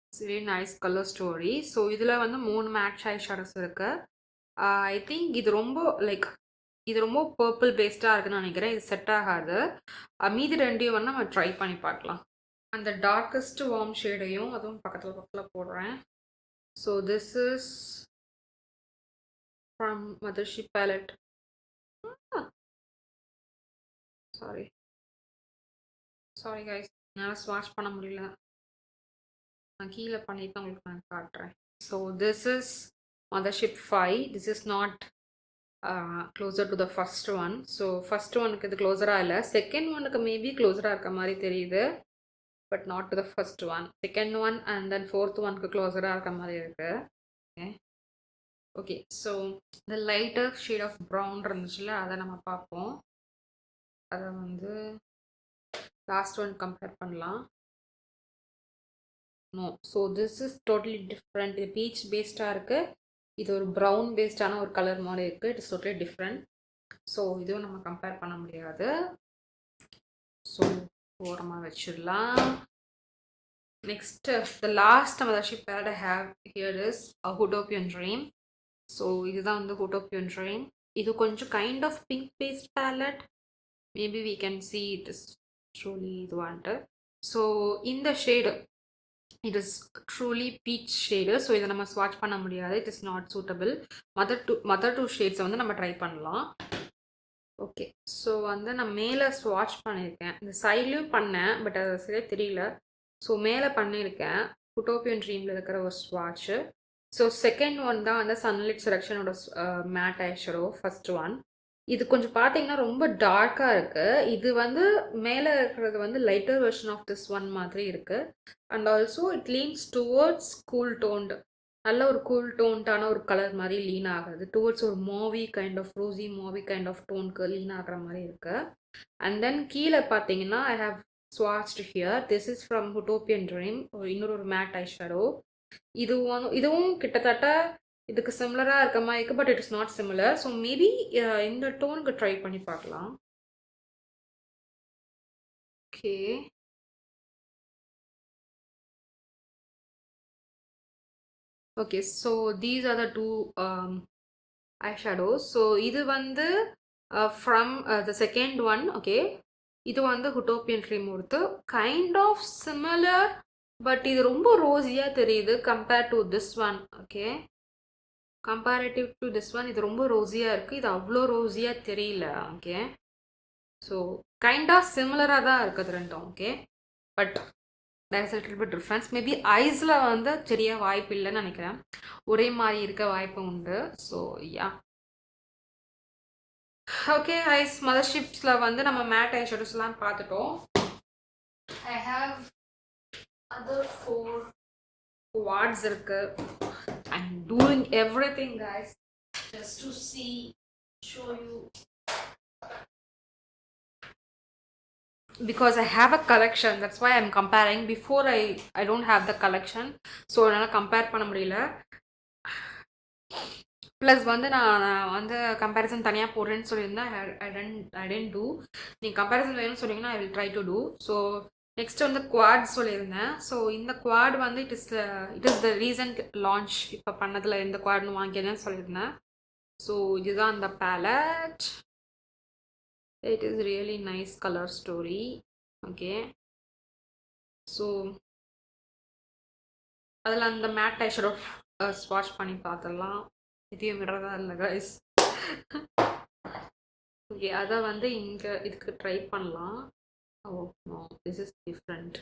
A: It's very nice colour story. So இதில் வந்து 3 மேட் ஐஷேடோஸ் இருக்கு. ஐ திங்க் இது ரொம்ப பர்பிள் பேஸ்டாக இருக்குன்னு நினைக்கிறேன். இது செட் ஆகாது. மீதி ரெண்டையும் வந்து நம்ம ட்ரை பண்ணி பார்க்கலாம். அந்த டார்க்கஸ்ட் வார்ம் ஷேடையும் அதுவும் பக்கத்தில் போடுறேன். So this is from Mothership palette. Sorry guys, என்னால் ஸ்வாட்ச் பண்ண முடியல. நான் கீழே பண்ணிட்டு உங்களுக்கு நான் காட்டுறேன். So this is mothership 5. This is not closer to the first one. So first one-க்கு இது க்ளோஸராக இல்லை, செகண்ட் ஒனுக்கு மேபி க்ளோஸராக இருக்க மாதிரி தெரியுது, but not to the first one. Second one and then fourth ஒனுக்கு க்ளோஸராக இருக்க மாதிரி இருக்கு. ஓகே, ஸோ இந்த லைட்டர் ஷேட் ஆஃப் ப்ரௌன் இருந்துச்சுல, அதை நம்ம பார்ப்போம். அதை வந்து லாஸ்ட் ஒன் கம்பேர் பண்ணலாம். No, so this is totally different. இது பீச் பேஸ்டாக இருக்குது, இது ஒரு ப்ரௌன் பேஸ்டான ஒரு கலர் மாதிரி இருக்குது. It is totally different. So இதுவும் நம்ம கம்பேர் பண்ண முடியாது. ஸோ ஓரமாக வச்சிடலாம். Next the last Mothership palette I have here is Huetopian Dream. So இதுதான் வந்து ஹுடோபியன் ட்ரீம். இது கொஞ்சம் kind of pink based palette. Maybe we can see it is truly இது வந்துட்டு. ஸோ இந்த shade it is truly peach shade. So இதை நம்ம ஸ்வாட்ச் பண்ண முடியாது, it is not suitable. Mother two ஷேட்ஸை வந்து நம்ம ட்ரை பண்ணலாம். ஓகே. ஸோ வந்து நான் மேலே ஸ்வாட்ச் பண்ணியிருக்கேன். இந்த சைட்லேயும் பண்ணேன், பட் அது சரியாக தெரியல. ஸோ மேலே பண்ணியிருக்கேன். புட்டோப்பியன் ட்ரீமில் இருக்கிற ஒரு ஸ்வாட்ச்சு. ஸோ செகண்ட் ஒன் தான் வந்து சன்லைட் செலெக்ஷனோட matte eye shadow first one. இது கொஞ்சம் பார்த்தீங்கன்னா ரொம்ப டார்க்காக இருக்குது. இது வந்து மேலே இருக்கிறது வந்து lighter version of this one மாதிரி இருக்குது. And also it leans towards cool toned, நல்ல ஒரு கூல் டோன்டான ஒரு கலர் மாதிரி லீன் ஆகுது. டுவர்ட்ஸ் ஒரு mauve kind of rosy mauve kind of டோனுக்கு லீன் ஆகிற மாதிரி இருக்கு. அண்ட் தென் கீழே பார்த்தீங்கன்னா I have swatched here. This is from Huetopian Dream. இன்னொரு மேட் ஐ ஷேடோ. இதுவும் கிட்டத்தட்ட இதுக்கு சிமிலராக இருக்க மாதிரி இருக்குது, but it is not similar. So maybe இந்த டோனுக்கு ட்ரை பண்ணி பார்க்கலாம். Okay. Okay, so these are the two eyeshadows. So இது வந்து from the second one. Okay, இது வந்து ஹுட்டோப்பியன் ட்ரீம் ஒருத்து கைண்ட் ஆஃப் சிமிலர், பட் இது ரொம்ப ரோஸியாக தெரியுது compare to this one. Okay, comparative to this one இது ரொம்ப ரோஸியாக இருக்குது, இது அவ்வளோ ரோஸியாக தெரியல. ஓகே, ஸோ கைண்ட் ஆஃப் சிமிலராக தான் இருக்குது ரெண்டும். Okay, but there is little bit difference. Maybe ஐஸில் வந்து தெரிய வாய்ப்பு இல்லைன்னு நினைக்கிறேன், ஒரே மாதிரி இருக்க வாய்ப்பு உண்டு. ஸோ யா, ஓகே ஐஸ் மதர்ஷிப்ஸில் வந்து நம்ம மேட் ஐ ஷேடோஸ்லாம் பார்த்துட்டோம். ஐ ஹாவ் அதர் 4 quads இருக்கு. I'm doing everything guys just to show you, because I have a collection, that's why I'm comparing. Before I don't have the collection, so என்னால் கம்பேர் பண்ண முடியல. ப்ளஸ் வந்து நான் வந்து கம்பேரிசன் தனியாக போடுறேன்னு சொல்லியிருந்தேன். I tend to. நீங்கள் கம்பேரிசன் வேணும்னு சொன்னீங்கன்னா I will try to do. So next வந்து குவாட் சொல்லியிருந்தேன். ஸோ இந்த குவாட் வந்து it is the recent launch. இப்போ பண்ணதில் எந்த குவாட்னு வாங்கினேன்னு சொல்லியிருந்தேன். ஸோ இதுதான் அந்த palette. It is really nice colour story. Okay, so அதில் அந்த மேட் ஐ ஷேடோ ஸ்வாட்ச் பண்ணி பார்த்துடலாம். இதையும் விடுறதா இல்லை கைஸ். ஓகே, அதை வந்து இங்கே இதுக்கு ட்ரை பண்ணலாம். Oh no, this is different.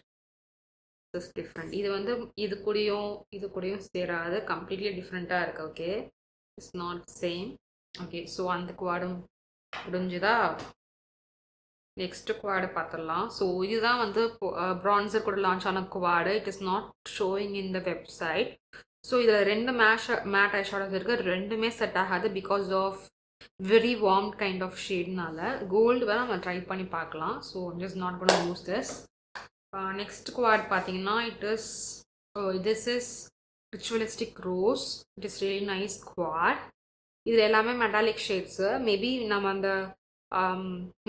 A: இது வந்து இது கூடயும் சேராது, கம்ப்ளீட்லி டிஃப்ரெண்ட்டாக இருக்குது. Okay, it's not same. Okay, so அந்த குவாடும் முடிஞ்சுதா? நெக்ஸ்ட் குவாடு பார்த்துடலாம். ஸோ இதுதான் வந்து ப்ரான்சர் கூட லான்ச் ஆன quad. It is not showing in the website. So இதில் ரெண்டு மேட் ஐ ஷேடோஸ் இருக்குது. ரெண்டுமே செட் ஆகாது because of very warm kind of ஷேட்னால. கோல்டு வேறு நம்ம ட்ரை பண்ணி பார்க்கலாம். So just not gonna use this. Next quad பார்த்தீங்கன்னா this is Ritualistic Rose. It is really nice quad. இதில் எல்லாமே மெட்டாலிக் ஷேட்ஸு. மேபி நம்ம அந்த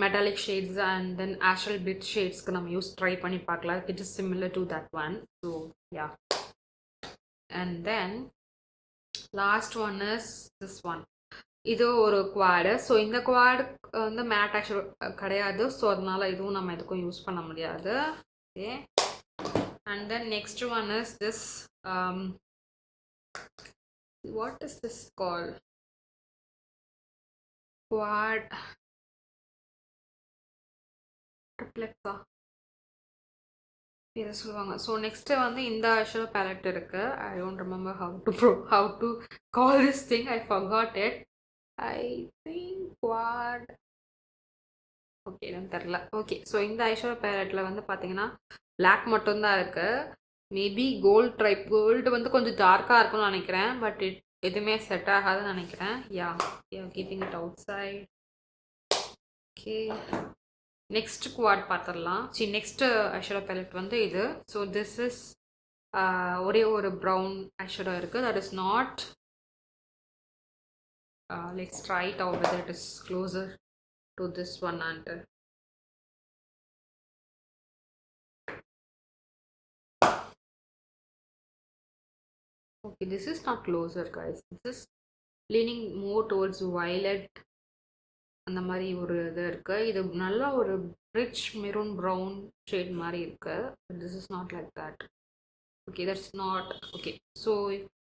A: மெட்டாலிக் ஷேட்ஸ் அண்ட் தென் ஆஷல் பிட் ஷேட்ஸ்க்கு நம்ம ட்ரை பண்ணி பார்க்கலாம். It is similar to that one. So yeah, and then last one is this one. இது ஒரு குவாடு. ஸோ இந்த குவாடு வந்து மேட் ஆக்சுவல் கிடையாது. ஸோ அதனால இதுவும் நம்ம எதுக்கும் யூஸ் பண்ண முடியாது. Okay, and then next one is this. What is this call? Quad ட்ரிப்ளெக்ஸா இதை சொல்லுவாங்க. ஸோ நெக்ஸ்ட்டு வந்து இந்த ஐஷேடோ பேலட் இருக்குது. I don't remember how to call this thing. I forgot it. I think quad, okay எனக்கு தெரில. ஓகே, ஸோ இந்த ஐஷேடோ பேலட்டில் வந்து பார்த்தீங்கன்னா பிளாக் மட்டும்தான் இருக்குது. மேபி கோல்டு வந்து கொஞ்சம் டார்க்காக இருக்கும்னு நினைக்கிறேன், பட் எதுவுமே செட் ஆகாதுன்னு நினைக்கிறேன். Yeah keeping it outside. Okay, next quad பார்த்துடலாம். நெக்ஸ்ட் ஐஷேடோ பேலட் வந்து இது. ஸோ திஸ் இஸ் ஒரே ஒரு ப்ரௌன் ஐஷேடோ இருக்குது. That is not, let's try it out whether it is closer to this one. And okay, this is not closer guys. This is leaning more towards violet. அந்த மாதிரி ஒரு இது இருக்கு. இது நல்லா ஒரு ரிச் மெரூன் ப்ரௌன் ஷேட் மாதிரி இருக்கு. This is not like that. Okay, that's not okay. So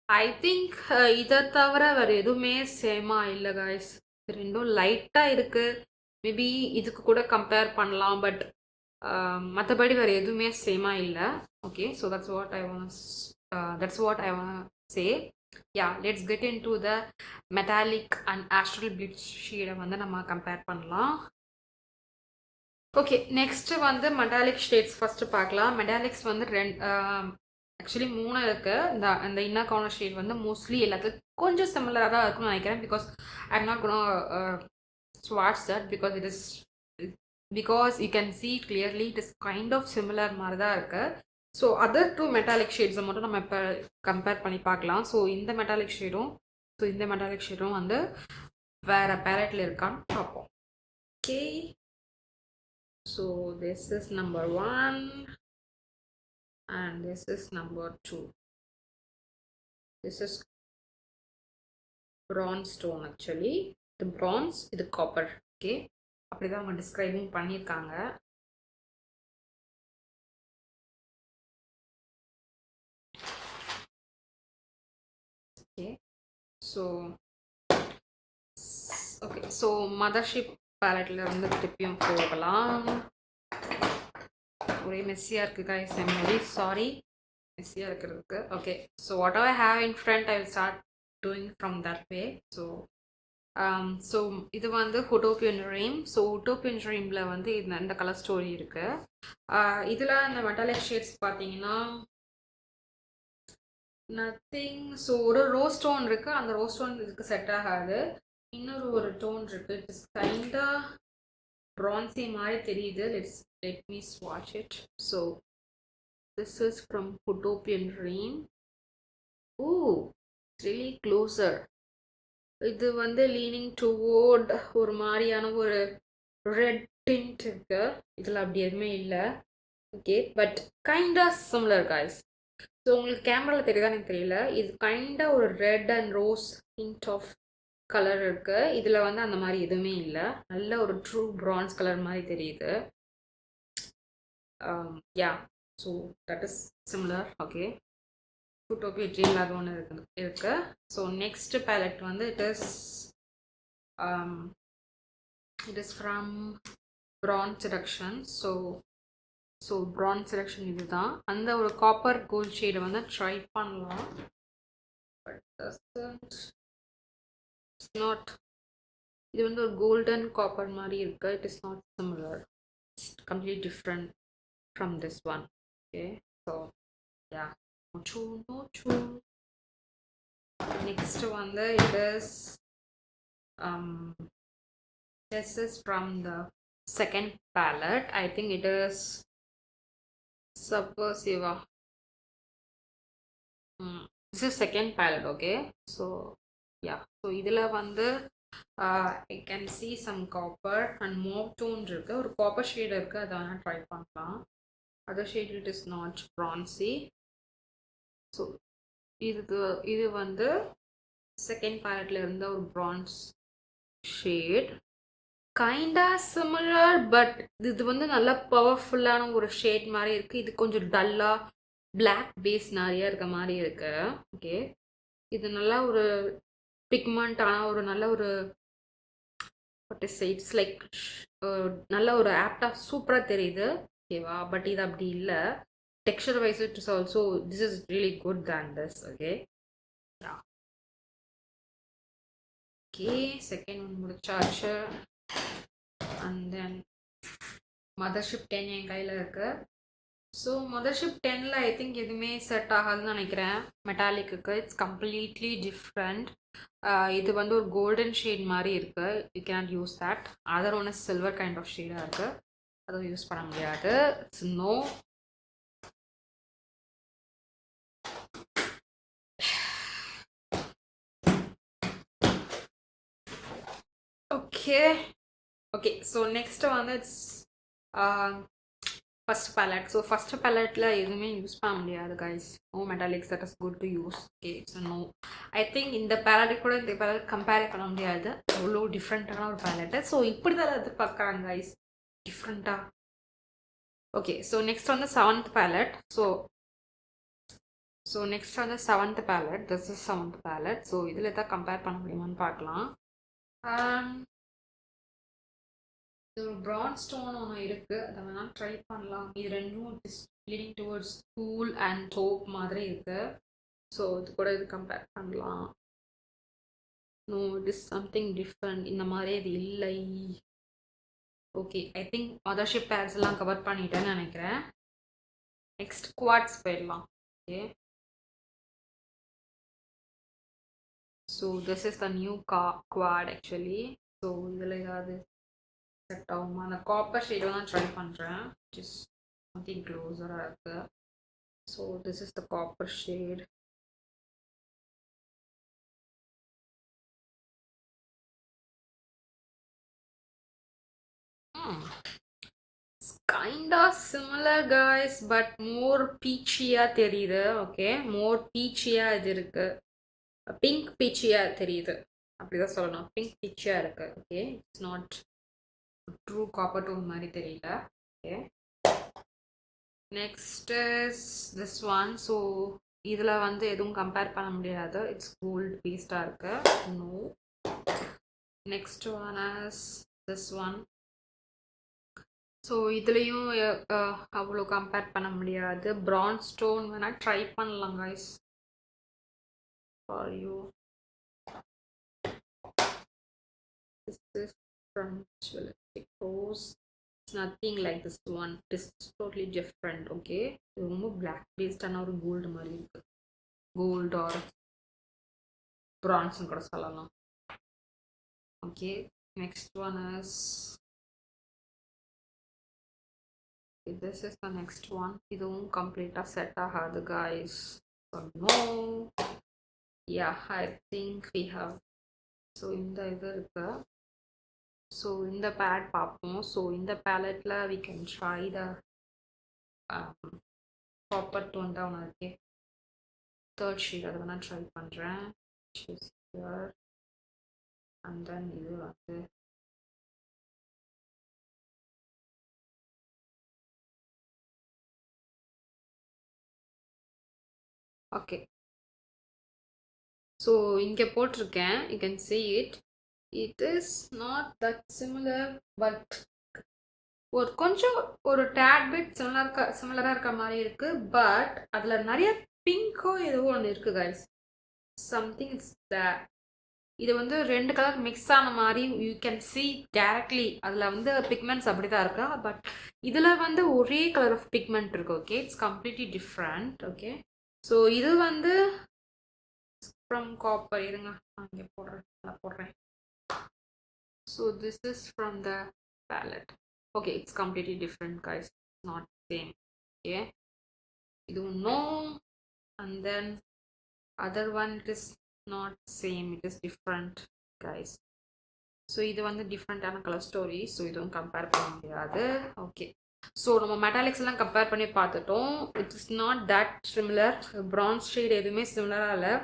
A: I think இதை தவிர வேறு எதுவுமே சேமாக இல்லை காய்ஸ். ரெண்டும் லைட்டாக இருக்குது. மேபி இதுக்கு கூட கம்பேர் பண்ணலாம், பட் மற்றபடி வேறு எதுவுமே சேமாக இல்லை. Okay, so that's what I want to say. Yeah, let's get into the metallic and astral bleach shade வந்து நம்ம கம்பேர் பண்ணலாம். ஓகே, நெக்ஸ்ட் வந்து மெட்டாலிக் ஷேட்ஸ் ஃபஸ்ட்டு பார்க்கலாம். மெட்டாலிக்ஸ் வந்து ஆக்சுவலி 3 இருக்குது. இந்த இன்னர் கார்னர் ஷேட் வந்து மோஸ்ட்லி எல்லாத்துக்கும் கொஞ்சம் சிமிலராக தான் இருக்கும்னு நினைக்கிறேன். Because I am not gonna swatch that because you can see clearly it is kind of similar மாதிரி தான் இருக்கு. ஸோ அதர் 2 மெட்டாலிக் ஷேட்ஸை மட்டும் நம்ம இப்போ கம்பேர் பண்ணி பார்க்கலாம். ஸோ இந்த மெட்டாலிக் ஷேடும் வந்து வேற பேலட்டில் இருக்கான்னு பார்ப்போம். Okay, so this is number 1 and this is number 2. This is bronze stone actually. The bronze, இது copper. ஓகே, அப்படிதான் அவங்க டிஸ்கிரைபிங் பண்ணியிருக்காங்க. ஓகே, ஸோ மதர்ஷிப் பேலட்டில் இருந்து திருப்பியும் போகலாம். ஒரே மெஸ்ஸியாக இருக்குது guys, I'm very sorry மெஸ்ஸியாக இருக்கிறதுக்கு. Okay, so what I have in front I will start doing from that way. So இது வந்து உட்டோப்பியன் ட்ரீம். ஸோ உட்டோப்பியன் ட்ரீமில் வந்து இந்த கலர் ஸ்டோரி இருக்குது. இதில் இந்த மெட்டாலிக் ஷேட்ஸ் பார்த்தீங்கன்னா நத்திங். ஸோ ஒரு ரோஸ் டோன் இருக்குது, அந்த ரோஸ் டோன் இதுக்கு செட் ஆகாது. இன்னொரு ஒரு டோன் இருக்குது, இட் இஸ் கைண்டா bronzy மாதிரி தெரியுது. let me swatch it. So this is from Utopian Dream. Ooh, it's really closer. இது வந்து லீனிங் டுவோர்ட் ஒரு மாதிரியான ஒரு ரெட் டிண்ட் இருக்கு. இதில் அப்படி எதுவுமே இல்லை. Okay, but kinda similar guys. So உங்களுக்கு கேமராவில் தெரியுதா எனக்கு தெரியல. இது கைண்டாக ஒரு red and rose tint of colour இருக்கு. இதில் வந்து அந்த மாதிரி எதுவுமே இல்லை. நல்ல ஒரு ட்ரூ பிரான்ஸ் கலர் மாதிரி தெரியுது. Yeah, so that is similar. Okay, Utopia Dream அது ஒன்று இருக்கு. ஸோ நெக்ஸ்ட் பேலட் வந்து it is from Bronze Seduction. So Bronze Seduction இதுதான். அந்த ஒரு காப்பர் கோல்ட் ஷேடை வந்து ட்ரை பண்ணலாம். But it's not. இது வந்து ஒரு கோல்டன் காப்பர் மாதிரி இருக்கு. It is not similar. It's complete different from this one. Okay, so yeah, no true. Next one, it is this is from the second palette. I think it is Subversiva. This is second palette. Okay, so yeah, so idila vandu I can see some copper and mauve tone irukku. Or copper shade irukku, adha try pannalam. Other shade it is not bronzy. So இது வந்து செகண்ட் பேலட்டில் இருந்த ஒரு பிரான்ஸ் ஷேட். கைண்டா சிமிலர், பட் இது வந்து நல்லா பவர்ஃபுல்லான ஒரு ஷேட் மாதிரி இருக்குது. இது கொஞ்சம் டல்லாக பிளாக் பேஸ் நிறைய இருக்க மாதிரி இருக்கு. ஓகே, இது நல்லா ஒரு பிக்மெண்ட்டான ஒரு நல்ல ஒரு இட்ஸ் லைக் நல்ல ஒரு ஆப்டாக சூப்பராக தெரியுது. ஓகேவா, பட் இது அப்படி இல்லை. Texture wise it is also, this is really good than this. Okay, yeah. Okay, second one முடிச்சாச்சு. And then Mothership 10 என் கையில் இருக்கு. ஸோ Mothership 10ல் ஐ திங்க் எதுவுமே செட் ஆகாதுன்னு நினைக்கிறேன் மெட்டாலிக்கு. It's completely different. இது வந்து ஒரு கோல்டன் ஷேட் மாதிரி இருக்கு. You can use that. Other ஒன்று சில்வர் கைண்ட் ஆஃப் ஷேடாக இருக்கு, அதுவும் யூஸ் பண்ண முடியாது. It's no. Okay, so next one is first palette. So first palette la எதுவுமே யூஸ் பண்ண முடியாது guys. No metallics that is good to use. Okay, so no. I think இந்த palette கூட இந்த palette compare பண்ண முடியாது. அவ்வளோ டிஃப்ரெண்ட்டான ஒரு palette. So இப்படி தான் அது பார்க்குறாங்க guys, டிஃப்ரெண்ட்டாக. Okay, so next on the 7th palette. So next on the 7th palette. This is 7th palette. So இதில் தான் கம்பேர் பண்ண முடியுமான்னு பார்க்கலாம். இது ஒரு பிராட் ஸ்டோன் ஒன்று இருக்கு, அதை வேணா ட்ரை பண்ணலாம். இது ரெண்டும் leading towards cool and taupe மாதிரி இருக்கு. ஸோ இது கூட இது கம்பேர் பண்ணலாம். No, it is something different. இந்த மாதிரி இது இல்லை. Okay, I think Mothership pairs எல்லாம் கவர் பண்ணிட்டேன்னு நினைக்கிறேன். நெக்ஸ்ட் குவாட்ஸ் போயிடலாம். Okay, so this is the new quad actually. So இதில் ஏதாவது செட் ஆகுமா? அந்த காப்பர் ஷேடை தான் ட்ரை பண்ணுறேன், ஜஸ்ட் சம்திங் க்ளோஸராக இருக்குது. So this is the copper shade. Kinda similar guys, but more peachy-ஆ தெரியுது. ஓகே, more peachy-ஆ இது இருக்கு. பிங்க் பீச்சியா தெரியுது, அப்படிதான் சொல்லணும். பிங்க் பீச்சியா இருக்கு. Okay, it's not true copper tone மாதிரி தெரியல. Okay, next is this one. So இதில் வந்து எதுவும் கம்பேர் பண்ண முடியாது, இட்ஸ் கோல்டு பேஸ்டாக இருக்கு. No. Next one is this one. So இதுலேயும் அவ்வளோ கம்பேர் பண்ண முடியாது. பிரான்ஸ் ஸ்டோன் வேணால் ட்ரை பண்ணலாம் guys for you. This is from Jewelry Rose. It's nothing like this one. It is totally different. Okay, ரொம்ப black based ஆன ஒரு கோல்டு மாதிரி இருக்கு. கோல்டு ஆர் பிரான்ஸ்னு கூட சொல்லலாம். Okay, next one is this is the next one. இதுவும் கம்ப்ளீட்டாக செட் ஆகாது guys. So no. Yeah, I think we have. So இந்த இது இருக்கு. ஸோ இந்த பேட் பார்ப்போம். ஸோ இந்த பேலட்டில் we can try the copper tone தான் ஒன்று இருக்கே, தேர்ட் ஷேட். அதை வேணால் ட்ரை பண்ணுறேன். அண்ட் தென் இது வந்து ஓகே. ஸோ இங்கே போட்டிருக்கேன், you can see it. It is not that similar, but ஒரு கொஞ்சம் ஒரு டேட் பிட் சிமிலராக இருக்க மாதிரி இருக்கு. பட் அதில் நிறைய பிங்கோ ஏதோ ஒன்று இருக்கு கைஸ். Something it's that. இது வந்து ரெண்டு கலர் மிக்ஸ் ஆன மாதிரி யூ கேன் see directly. அதில் வந்து பிக்மெண்ட்ஸ் அப்படி தான் இருக்கா, பட் இதில் வந்து ஒரே கலர் ஆஃப் பிக்மெண்ட் இருக்கு. Okay, it's completely different. Okay, so இது வந்து ஃப்ரம் காப்பர். இருங்க நான் இங்கே போடுறேன். So this is from the palette. Okay, it's completely different guys, not same. Okay, இது no. And then other one it is not same, it is different guys. So இது வந்து டிஃப்ரெண்ட்டான கலர் ஸ்டோரி. ஸோ இதுவும் கம்பேர் பண்ண முடியாது. ஓகே, ஸோ நம்ம மெட்டாலிக்ஸ் எல்லாம் கம்பேர் பண்ணி பார்த்துட்டோம். It is not that similar. France shade எதுவுமே சிமிலராக இல்லை.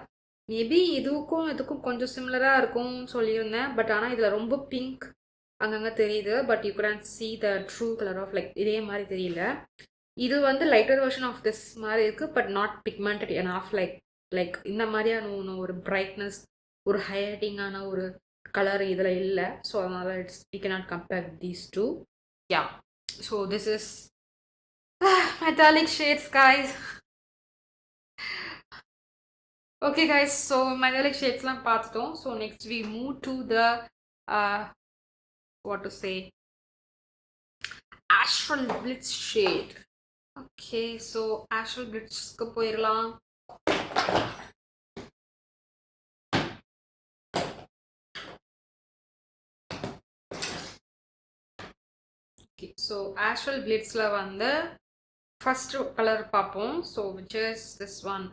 A: மேபி இதுக்கும் கொஞ்சம் சிமிலராக இருக்கும் சொல்லியிருந்தேன். பட் ஆனால் இதில் ரொம்ப பிங்க் அங்கங்கே தெரியுது. But you can see the true color of like இதே மாதிரி தெரியல. இது வந்து லைட்டர் வெர்ஷன் ஆஃப் திஸ் மாதிரி இருக்குது, but not pigmented enough like இந்த மாதிரியான ஒரு பிரைட்னஸ், ஒரு ஹைலைட்டிங்கான ஒரு கலர் இதில் இல்லை. ஸோ அதனால் we cannot compare these two. Yeah, so this is metallic shades guys. Okay guys, so metallic shades லாம் பார்த்துட்டோம். So next we move to the what to say, astral blitz shade. Okay, so astral blitzக்கு போயிடலாம். Okay, so astral blitzல வந்து first கலர் பார்ப்போம். So which is this one.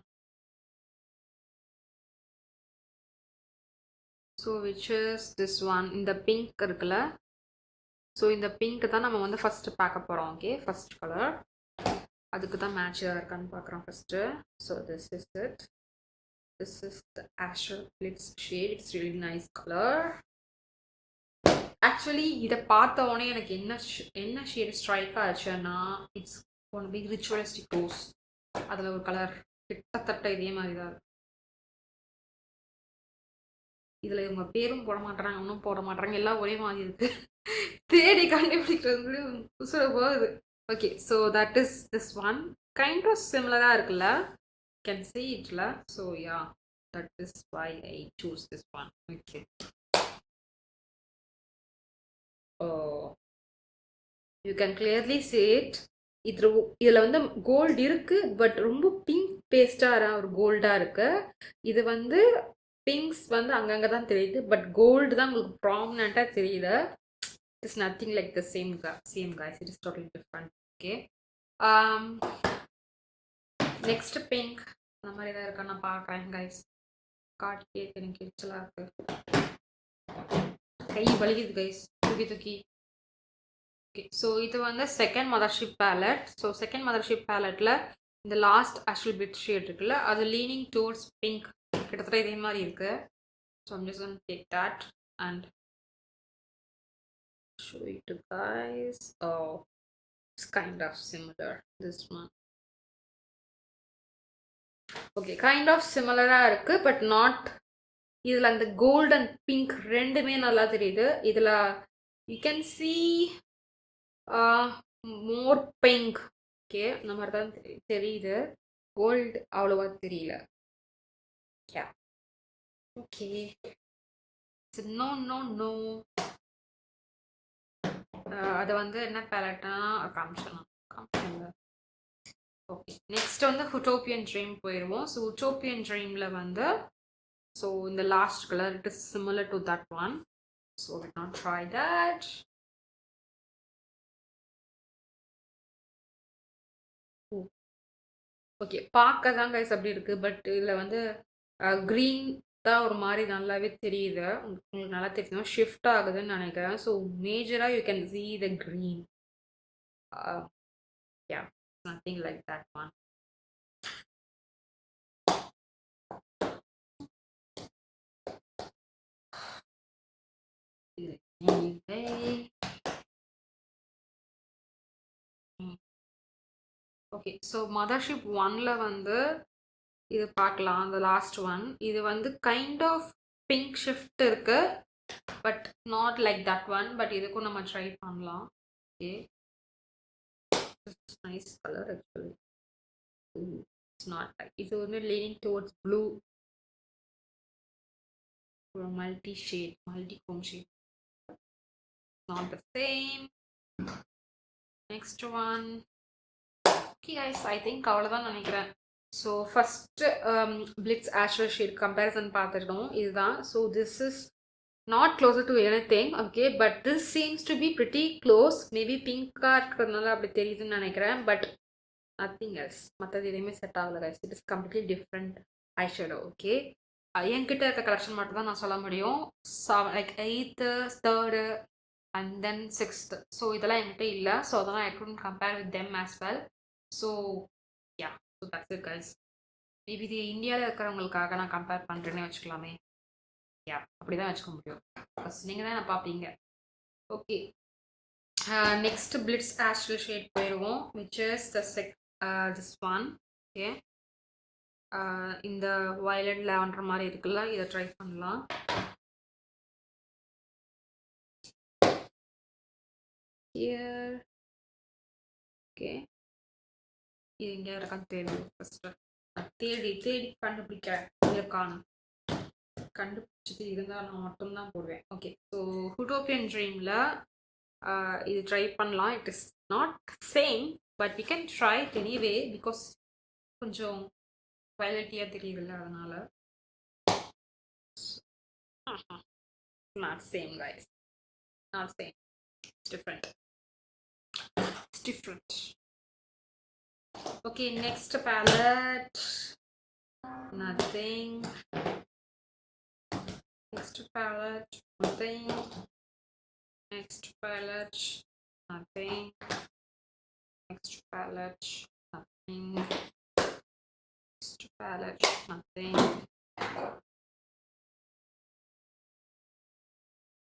A: So which is this one. இந்த பிங்க் இருக்குல்ல, ஸோ இந்த பிங்க் தான் நம்ம வந்து ஃபஸ்ட்டு பார்க்க போகிறோம். ஓகே, ஃபஸ்ட் கலர் அதுக்கு தான் மேட்சாக இருக்கான்னு பார்க்குறோம் first. So this is it. This is the astral blitz shade. It's really nice color. Actually இதை பார்த்த உடனே எனக்கு என்ன ஷேட் ஸ்ட்ரைக் ஆச்சுன்னா, it's one big ritualistic rose. அதில் ஒரு கலர் கிட்டத்தட்ட இதே மாதிரி தான் இருக்கும். இதில் இவங்க பேரும் போட மாட்டாங்க, ஒன்றும் போட மாட்டாங்க, எல்லாம் ஒரே மாதிரி இருக்கு. தேடி கண்டுபிடிக்கிறது உசுர போகுது. Okay, so that is this one. Kind of சிமிலராக இருக்குல்ல, கேன் see இட்ல. So yeah, that is why I choose this one. Okay. You can clearly see it. இதில் வந்து கோல்டு இருக்கு, பட் ரொம்ப பிங்க் பேஸ்டாக ஒரு கோல்டாக இருக்கு. இது வந்து பிங்க்ஸ் வந்து அங்கங்கே தான் தெரியுது, பட் கோல்டு தான் உங்களுக்கு ப்ராமினண்ட்டாக தெரியுது. It's nothing like the same guys. It is totally different. Okay. Next pink அந்த மாதிரி ஏதாவது இருக்கா நான் பார்க்குறேன் கைஸ். காட்டியே எனக்கு எரிச்சலாக இருக்கு, கை வலிக்குது கைஸ் தூக்கி தூக்கி. ஓகே, ஸோ இது வந்து second Mothership palette. So second Mothership பேலட்டில் இந்த லாஸ்ட் ஆஷுவல் பிட் ஷேட் இருக்குல்ல, அது லீனிங் டுவர்ட்ஸ் பிங்க், கிட்டத்தட்ட இதே மாதிரி இருக்கு. So I'm just gonna take that and show it to guys. Oh, it's kind of similar, this one. Okay, kind of சிமிலராக இருக்கு, பட் நாட். இதில் அந்த கோல்ட் அண்ட் பிங்க் ரெண்டுமே நல்லா தெரியுது. இதில் you can see more pink. Okay, இந்த மாதிரி தான் தெரியுது, கோல்டு அவ்வளோவா தெரியல. Okay, no no no. அது வந்து என்ன பேலட்னா காமிச்சலாம். ஓகே, நெக்ஸ்ட் வந்து உட்டோப்பியன் ட்ரீம் போயிடுவோம். ஸோ உட்டோப்பியன் ட்ரீமில் வந்து ஸோ இந்த last colour it is similar to that one. So we can try that. Okay, பார்க்க தான் கைஸ் அப்படி இருக்கு, பட் இதில் வந்து க்ரீன் தான் ஒரு மாதிரி நல்லாவே தெரியுது. உங்களுக்கு நல்லா தெரியும், ஷிஃப்ட் ஆகுதுன்னு நினைக்கிறேன். ஸோ மேஜராக you can see the green. Yeah, nothing like that one. Okay, so mothership ஒன்ல வந்து இது பார்க்கலாம், அந்த லாஸ்ட் ஒன். இது வந்து கைண்ட் ஆஃப் பிங்க் ஷிஃப்ட் இருக்கு, but not like that one. But இதுக்கும் நம்ம ட்ரை பண்ணலாம். Okay, nice colour actually. It's not like, இது வந்து leaning towards blue, multi shade, multi Chrome shade. Not the same. Next one. Okay guys, I think அவ்வளோதான் நினைக்கிறேன். So first Blitz ஆஷுவல் shade comparison பார்த்துட்டோம், இதுதான். So this is not closer to anything. Okay, but this seems to be pretty close. Maybe பிங்காக இருக்கிறதுனால அப்படி தெரியுதுன்னு நினைக்கிறேன், பட் நத்திங் எல்ஸ். மற்றது எதுவுமே செட் ஆகலை guys. It is completely different eye shadow. Okay, என்கிட்ட இருக்க கலெக்ஷன் மட்டும் தான் நான் சொல்ல முடியும். Like 8th, 3rd and then 6th. So இதெல்லாம் என்கிட்ட இல்லை. ஸோ அதெல்லாம் I couldn't compare with them as well. So yeah, so that's it guys. Maybe இது இந்தியாவில் இருக்கிறவங்களுக்காக நான் கம்பேர் பண்ணுறேன்னு வச்சுக்கலாமே. யா, அப்படி தான் வச்சுக்க முடியும், ஃபஸ்ட் நீங்கள் தான் நான் பார்ப்பீங்க. ஓகே, நெக்ஸ்ட் பிளிட்ஸ் ஆஷுவல் ஷேட் போயிடுவோம், which is this one. Okay, இந்த வயலட் லாவெண்டர் மாதிரி இருக்குல்ல, இதை ட்ரை பண்ணலாம். Here. Okay, இது இங்கே இருக்கான்னு தெரியும். ஃபஸ்ட்டு தேடி தேடி கண்டுபிடிக்க காணும், கண்டுபிடிச்சிட்டு இருந்தால் நான் மட்டும்தான் போடுவேன். ஓகே, ஸோ உட்டோப்பியன் ட்ரீமில் இது ட்ரை பண்ணலாம். It is not same, but we can try it anyway, because கொஞ்சம் குவாலிட்டியாக தெரியுதுல்ல, அதனால். Not same guys, not same, it's different. It's different. Okay, next palette. Nothing. Next palette. Nothing. Next palette. Nothing. Next palette. Nothing. Next palette. Nothing.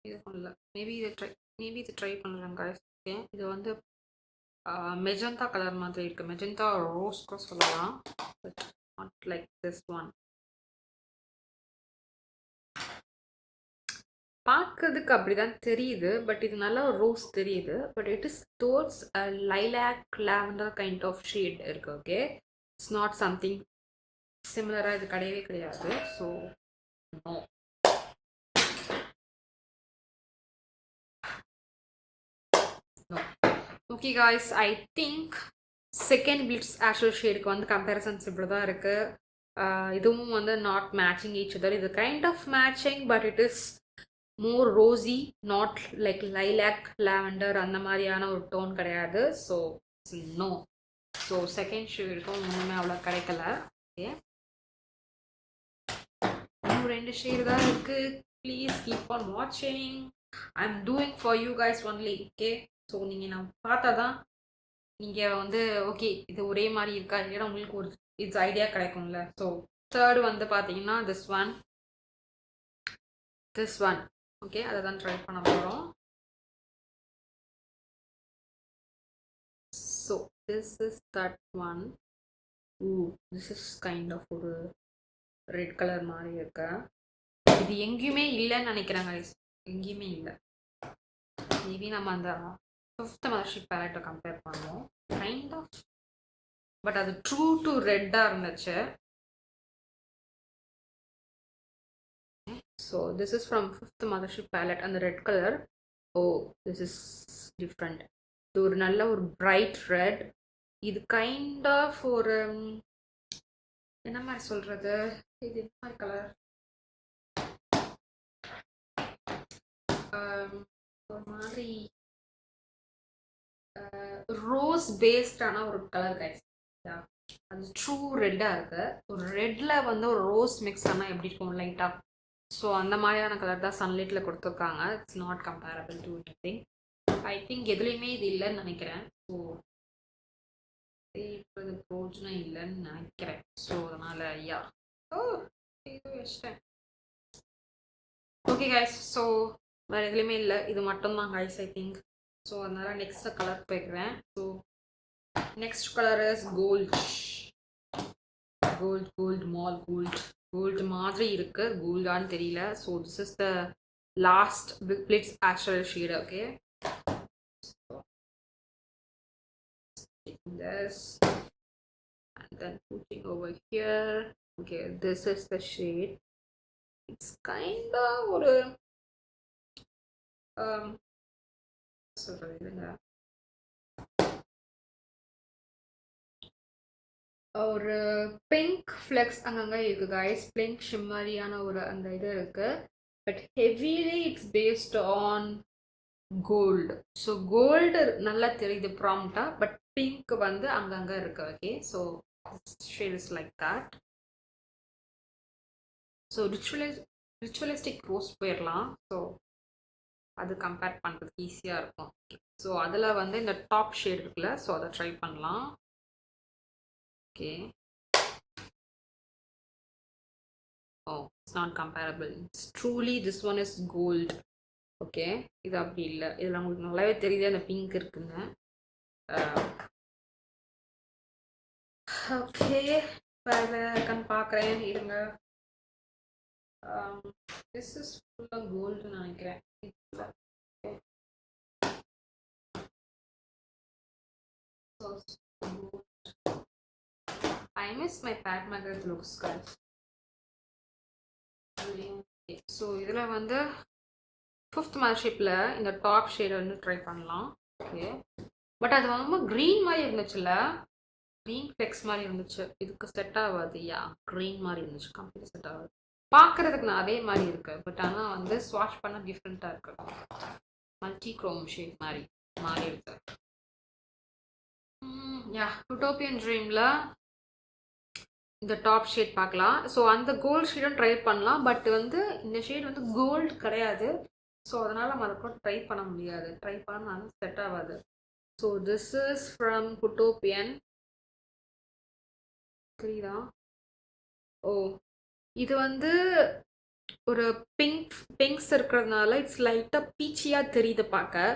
A: இது பண்ணல. மேபி இது ட்ரை பண்ணுறேன் guys. ஓகே, இது வந்து மெஜந்தா கலர் மாதிரி இருக்கு, மெஜந்தா ரோஸ் கூட சொல்லலாம், but not like this one. பார்க்கறதுக்கு அப்படிதான் தெரியுது. பட் இது நல்லா ஒரு ரோஸ் தெரியுது. But it is towards lilac lavender kind of shade இருக்கு. ஓகே, இட்ஸ் நாட் சம்திங் சிமிலராக இது கிடையவே கிடையாது. So no. Okay guys, I think second blitz ஆஷுவல் ஷேடுக்கு வந்து கம்பேரிசன்ஸ் இப்படி தான் இருக்குது. இதுவும் வந்து நாட் மேட்சிங் ஈச் அதர். இது kind of matching, but it is more rosy, not like lilac lavender அந்த மாதிரியான ஒரு டோன் கிடையாது. So no. ஸோ செகண்ட் ஷேடுக்கும் ஒன்றுமே அவ்வளோ கிடைக்கல. ஓகே, இன்னும் 2 ஷேடு தான் இருக்குது. ப்ளீஸ் கீப் ஆன் வாட்சிங். I am doing for you guys only. Okay, so நீங்கள் நான் பார்த்தா தான் நீங்கள் வந்து ஓகே இது ஒரே மாதிரி இருக்கா இல்லையா உங்களுக்கு ஒரு இட்ஸ் ஐடியா கிடைக்கும்ல. ஸோ தேர்டு வந்து பார்த்தீங்கன்னா திஸ் ஒன். ஓகே, அதை தான் ட்ரை பண்ண போகிறோம். So this is that one. This is kind of ஒரு ரெட் கலர் மாதிரி இருக்கு. இது எங்கேயுமே இல்லைன்னு நினைக்கிறேன் guys. எங்கேயுமே இல்லை. மேபி நம்ம அந்த 5th மதர்ஷிப் பேலட்டை கம்பேர் பண்ணுவோம் கைண்ட் ஆஃப். பட் அது ட்ரூ டு ரெட்டாக இருந்துச்சு. So this is from 5th mothership palette. அந்த red colour, oh this is different. இது ஒரு நல்ல ஒரு பிரைட் ரெட். இது கைண்ட் ஆஃப் ஒரு என்ன மாதிரி சொல்கிறது, இது என்ன மாதிரி கலர், ஒரு மாதிரி ரோஸ் பேஸ்டான ஒரு கலர் கைஸ். அது ட்ரூ ரெட்டாக இருக்குது. ஒரு ரெட்டில் வந்து ஒரு ரோஸ் மிக்ஸ் ஆனால் எப்படி இருக்கும் லைட்டாக. ஸோ அந்த மாதிரியான கலர் தான் சன்லைட்டில் கொடுத்துருக்காங்க. It's not comparable to anything. I think எதுலேயுமே இது இல்லைன்னு நினைக்கிறேன். ஸோ இப்போ இது பிரோஜனம் இல்லைன்னு நினைக்கிறேன். ஸோ அதனால் யா இது வச்சிட்டேன். ஓகே கைஸ், ஸோ வேறு எதுலேயுமே இல்லை, இது மட்டும்தான் கைஸ் ஐ திங்க். ஸோ அதனால் நெக்ஸ்ட் கலர் போய்க்கிறேன். So next colour is gold மாதிரி இருக்கு, கோல்டான்னு தெரியல. So this is the last blitz ஆஷுவல் shade. Okay, this and then putting over here. Okay, this is the shade. It's kind of ஒரு ஒரு பிங்க் ஃப்ளெக்ஸ் அங்கங்கே இருக்கு கைஸ். பிங்க் ஷிம்மரியான ஒரு அந்த இது இருக்கு. But heavily it's based on gold. So gold நல்லா தெரியுது ப்ராம்ப்டா, பட் பிங்க் வந்து அங்கங்கே இருக்கு. Okay, so shade is like that. So ritualistic rose போயிடலாம். ஸோ அது கம்பேர் பண்ணுறதுக்கு ஈஸியாக இருக்கும். ஸோ அதில் வந்து இந்த டாப் ஷேட் இருக்குல்ல, ஸோ அதை ட்ரை பண்ணலாம். Okay, oh it's not comparable. It's truly this one is gold. Okay, இது அப்படி இல்லை. இதில் உங்களுக்கு நல்லாவே தெரியுது அந்த பிங்க் இருக்குங்க. ஓகே, வேறு கண் பார்க்குறேன் இருங்க. திஸ் இஸ் ஃபுல்லாக கோல்டுன்னு நினைக்கிறேன். I miss my Pat McGrath looks guys. So இதில் வந்து 5th மதர்ஷிப்பில் இந்த டாப் ஷேடை வந்து ட்ரை பண்ணலாம். ஓகே, பட் அது ரொம்ப க்ரீன் மாதிரி இருந்துச்சுல்ல, க்ரீன் ஃப்ளெக்ஸ் மாதிரி இருந்துச்சு. இதுக்கு செட் ஆகாது. யா, க்ரீன் மாதிரி இருந்துச்சு, கம்ப்ளீட் செட் ஆகாது. பார்க்குறதுக்கு நான் அதே மாதிரி இருக்கு, பட் ஆனால் வந்து ஸ்வாஷ் பண்ண டிஃப்ரெண்ட்டாக இருக்கு. மல்டி க்ரோம் ஷேட் மாதிரி மாறி இருக்கு. யா, யூட்டோபியன் ட்ரீமில் இந்த டாப் ஷேட் பார்க்கலாம். ஸோ அந்த கோல்டு ஷேடும் ட்ரை பண்ணலாம். பட் வந்து இந்த ஷேட் வந்து கோல்டு கிடையாது. ஸோ அதனால் நம்ம அதை கூட ட்ரை பண்ண முடியாது. ட்ரை பண்ணாலும் செட் ஆகாது. So this is from Utopian. தெரியுதா? ஓ, இது வந்து ஒரு பிங்க்ஸ் இருக்கிறதுனால இட்ஸ் லைட்டாக பீச்சியாக தெரியுது பார்க்க.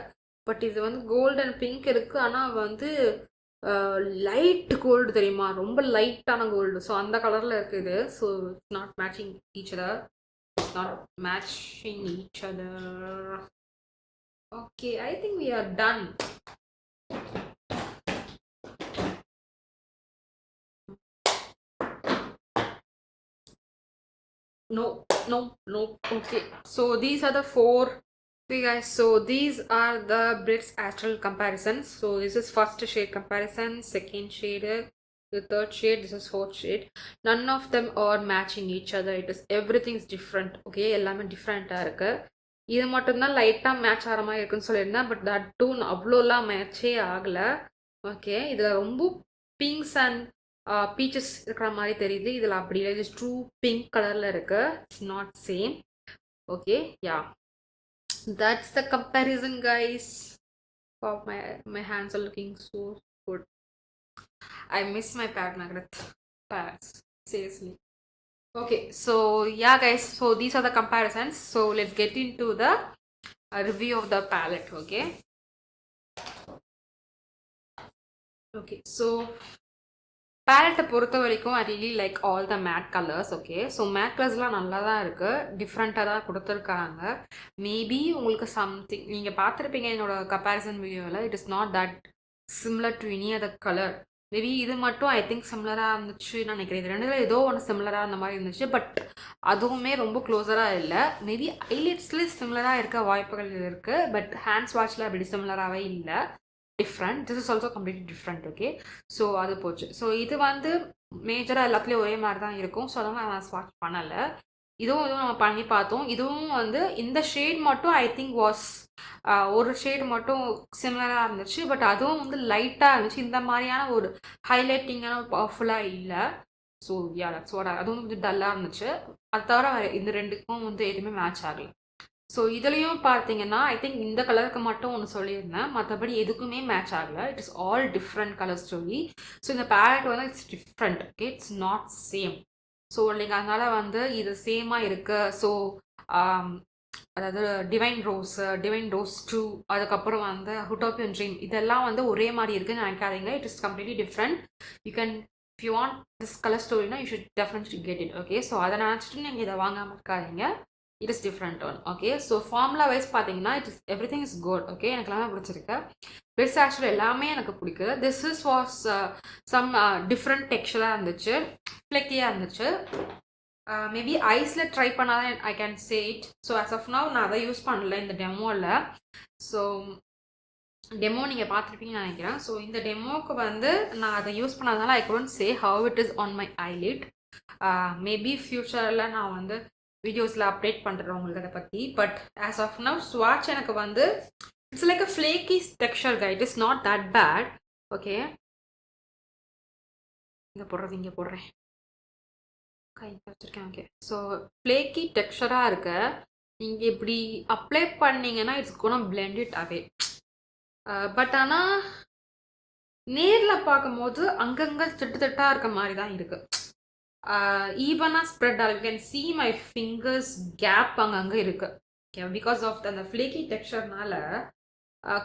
A: பட் இது வந்து கோல்டு அண்ட் பிங்க் இருக்குது. ஆனால் வந்து லைட் கோல்டு தெரியுமா, ரொம்ப லைட்டான கோல்டு. ஸோ அந்த கலரில் இருக்குது. So it's not matching each other. it's not matching each other. Okay, I think we are done. No. Okay, so these are the four. Okay guys, so these are the Brits Astral comparisons. So this is first shade comparison, second shade, the third shade, this is fourth shade. None of them are matching each other. It is everything is different. Okay, எல்லாமே டிஃப்ரெண்ட்டாக இருக்கு. இது மட்டும்தான் லைட்டாக மேட்ச் ஆகிற மாதிரி இருக்குன்னு சொல்லியிருந்தேன், பட் தட் டூ அவ்வளோலாம் மேட்சே ஆகலை. ஓகே, இதில் ரொம்ப பிங்க்ஸ் அண்ட் பீச்சஸ் இருக்கிற மாதிரி தெரியுது. இதில் அப்படி இல்லை, இது ட்ரூ பிங்க் கலரில் இருக்கு. It's not same. Okay, yeah, that's the comparison, guys. Wow, my hands are looking so good. I miss my Pat Magnet pads, seriously. Okay, so yeah guys, so these are the comparisons. So let's get into the review of the palette. Okay, so பேலட்டை பொறுத்த வரைக்கும் I really like all the matte colours. Okay, so matte கலர்ஸ்லாம் நல்லா தான் இருக்குது, டிஃப்ரெண்ட்டாக தான் கொடுத்துருக்காங்க. மேபி உங்களுக்கு சம்திங் நீங்கள் பார்த்துருப்பீங்க என்னோட கம்பேரிசன் வீடியோவில். It is not that similar to any other colour. Maybe இது மட்டும் ஐ திங்க் சிம்லராக இருந்துச்சுன்னு நினைக்கிறேன். இது ரெண்டுல ஏதோ ஒன்று சிம்லராக அந்த மாதிரி இருந்துச்சு, பட் அதுவுமே ரொம்ப க்ளோஸராக இல்லை. மேபி ஐலைட்ஸ்லேயே சிம்லராக இருக்க வாய்ப்புகள் இருக்குது, பட் ஹேண்ட்ஸ் வாட்சில் அப்படி சிம்லராகவே இல்லை. Different, this is also completely different. Okay, so அது போச்சு. ஸோ இது வந்து மேஜராக எல்லாத்துலேயும் ஒரே மாதிரி தான் இருக்கும். ஸோ அதெல்லாம் நான் ஸ்வாட்ச் பண்ணலை. இதுவும் நம்ம பண்ணி பார்த்தோம். இதுவும் வந்து இந்த ஷேட் மட்டும் ஐ திங்க் வாஸ் ஒரு ஷேட் மட்டும் சிமிலராக இருந்துச்சு, பட் அதுவும் வந்து லைட்டாக இருந்துச்சு. இந்த மாதிரியான ஒரு ஹைலைட்டிங்கான பவர்ஃபுல்லாக இல்லை. So yeah, that's what. அதுவும் கொஞ்சம் டல்லாக இருந்துச்சு. அது தவிர இந்த ரெண்டுக்கும் வந்து எதுவுமே மேட்ச் ஆகலை. ஸோ இதுலேயும் பார்த்தீங்கன்னா ஐ திங்க் இந்த கலருக்கு மட்டும் ஒன்று சொல்லியிருந்தேன், மற்றபடி எதுக்குமே மேட்ச் ஆகலை. It is all different colours சொல்லி. ஸோ இந்த பேலட் வந்து it's different. Okay, it's not same. So நீங்கள் அதனால் வந்து இது சேமாக இருக்கு. ஸோ அதாவது டிவைன் ரோஸ் 2, அதுக்கப்புறம் வந்து ஹுட்டோப்பியன் ட்ரீம், இதெல்லாம் வந்து ஒரே மாதிரி இருக்குன்னு நினைக்காதீங்க. It is completely different. You can, if you want this colour ஸ்டோரினா you should definitely get it. Okay, so அதை நினச்சிட்டு நீங்கள் இதை வாங்காமல் இருக்காதீங்க. It is different one. Okay, so formula wise பார்த்தீங்கன்னா it is everything is good. Okay, எனக்கு எல்லாமே பிடிச்சிருக்கு. பெட்ஸ் ஆக்சுவலி எல்லாமே எனக்கு பிடிக்குது. This is was some different டெக்ஸ்சராக இருந்துச்சு, ஃப்ளெக்கியாக இருந்துச்சு. மேபி ஐஸில் ட்ரை பண்ணாதான் I can say it. So as of now நான் அதை யூஸ் பண்ணல இந்த டெமோவில். ஸோ டெமோ நீங்கள் பார்த்துருப்பீங்கன்னு நினைக்கிறேன். ஸோ இந்த டெமோவுக்கு வந்து நான் அதை யூஸ் பண்ணாதனால I couldn't say how it is on my eyelid. Maybe ஃப்யூச்சரில் நான் வந்து வீடியோஸில் அப்டேட் பண்ணுறேன் உங்களுக்கு அதை பற்றி. பட் ஆஸ் ஆஃப் நவ் ஸ்வாட்ச் எனக்கு வந்து it's like a flaky texture guy. It is not that bad. Okay, இங்கே போடுறேன், கை வச்சுருக்கேன். ஓகே, ஸோ ஃப்ளேக்கி டெக்ஸ்சராக இருக்கு. நீங்கள் இப்படி அப்ளை பண்ணிங்கன்னா it's gonna blend it away. But ஆனால் நேரில் பார்க்கும்போது அங்கங்கே திட்டாக இருக்க மாதிரி தான் இருக்குது. ஈவனாக ஸ்ப்ரெட் ஆகும். You can see my fingers gap அங்கங்கே இருக்கு. ஓகே, பிகாஸ் ஆஃப் அந்த ஃப்ளேக்கி டெக்ஸ்சர்னால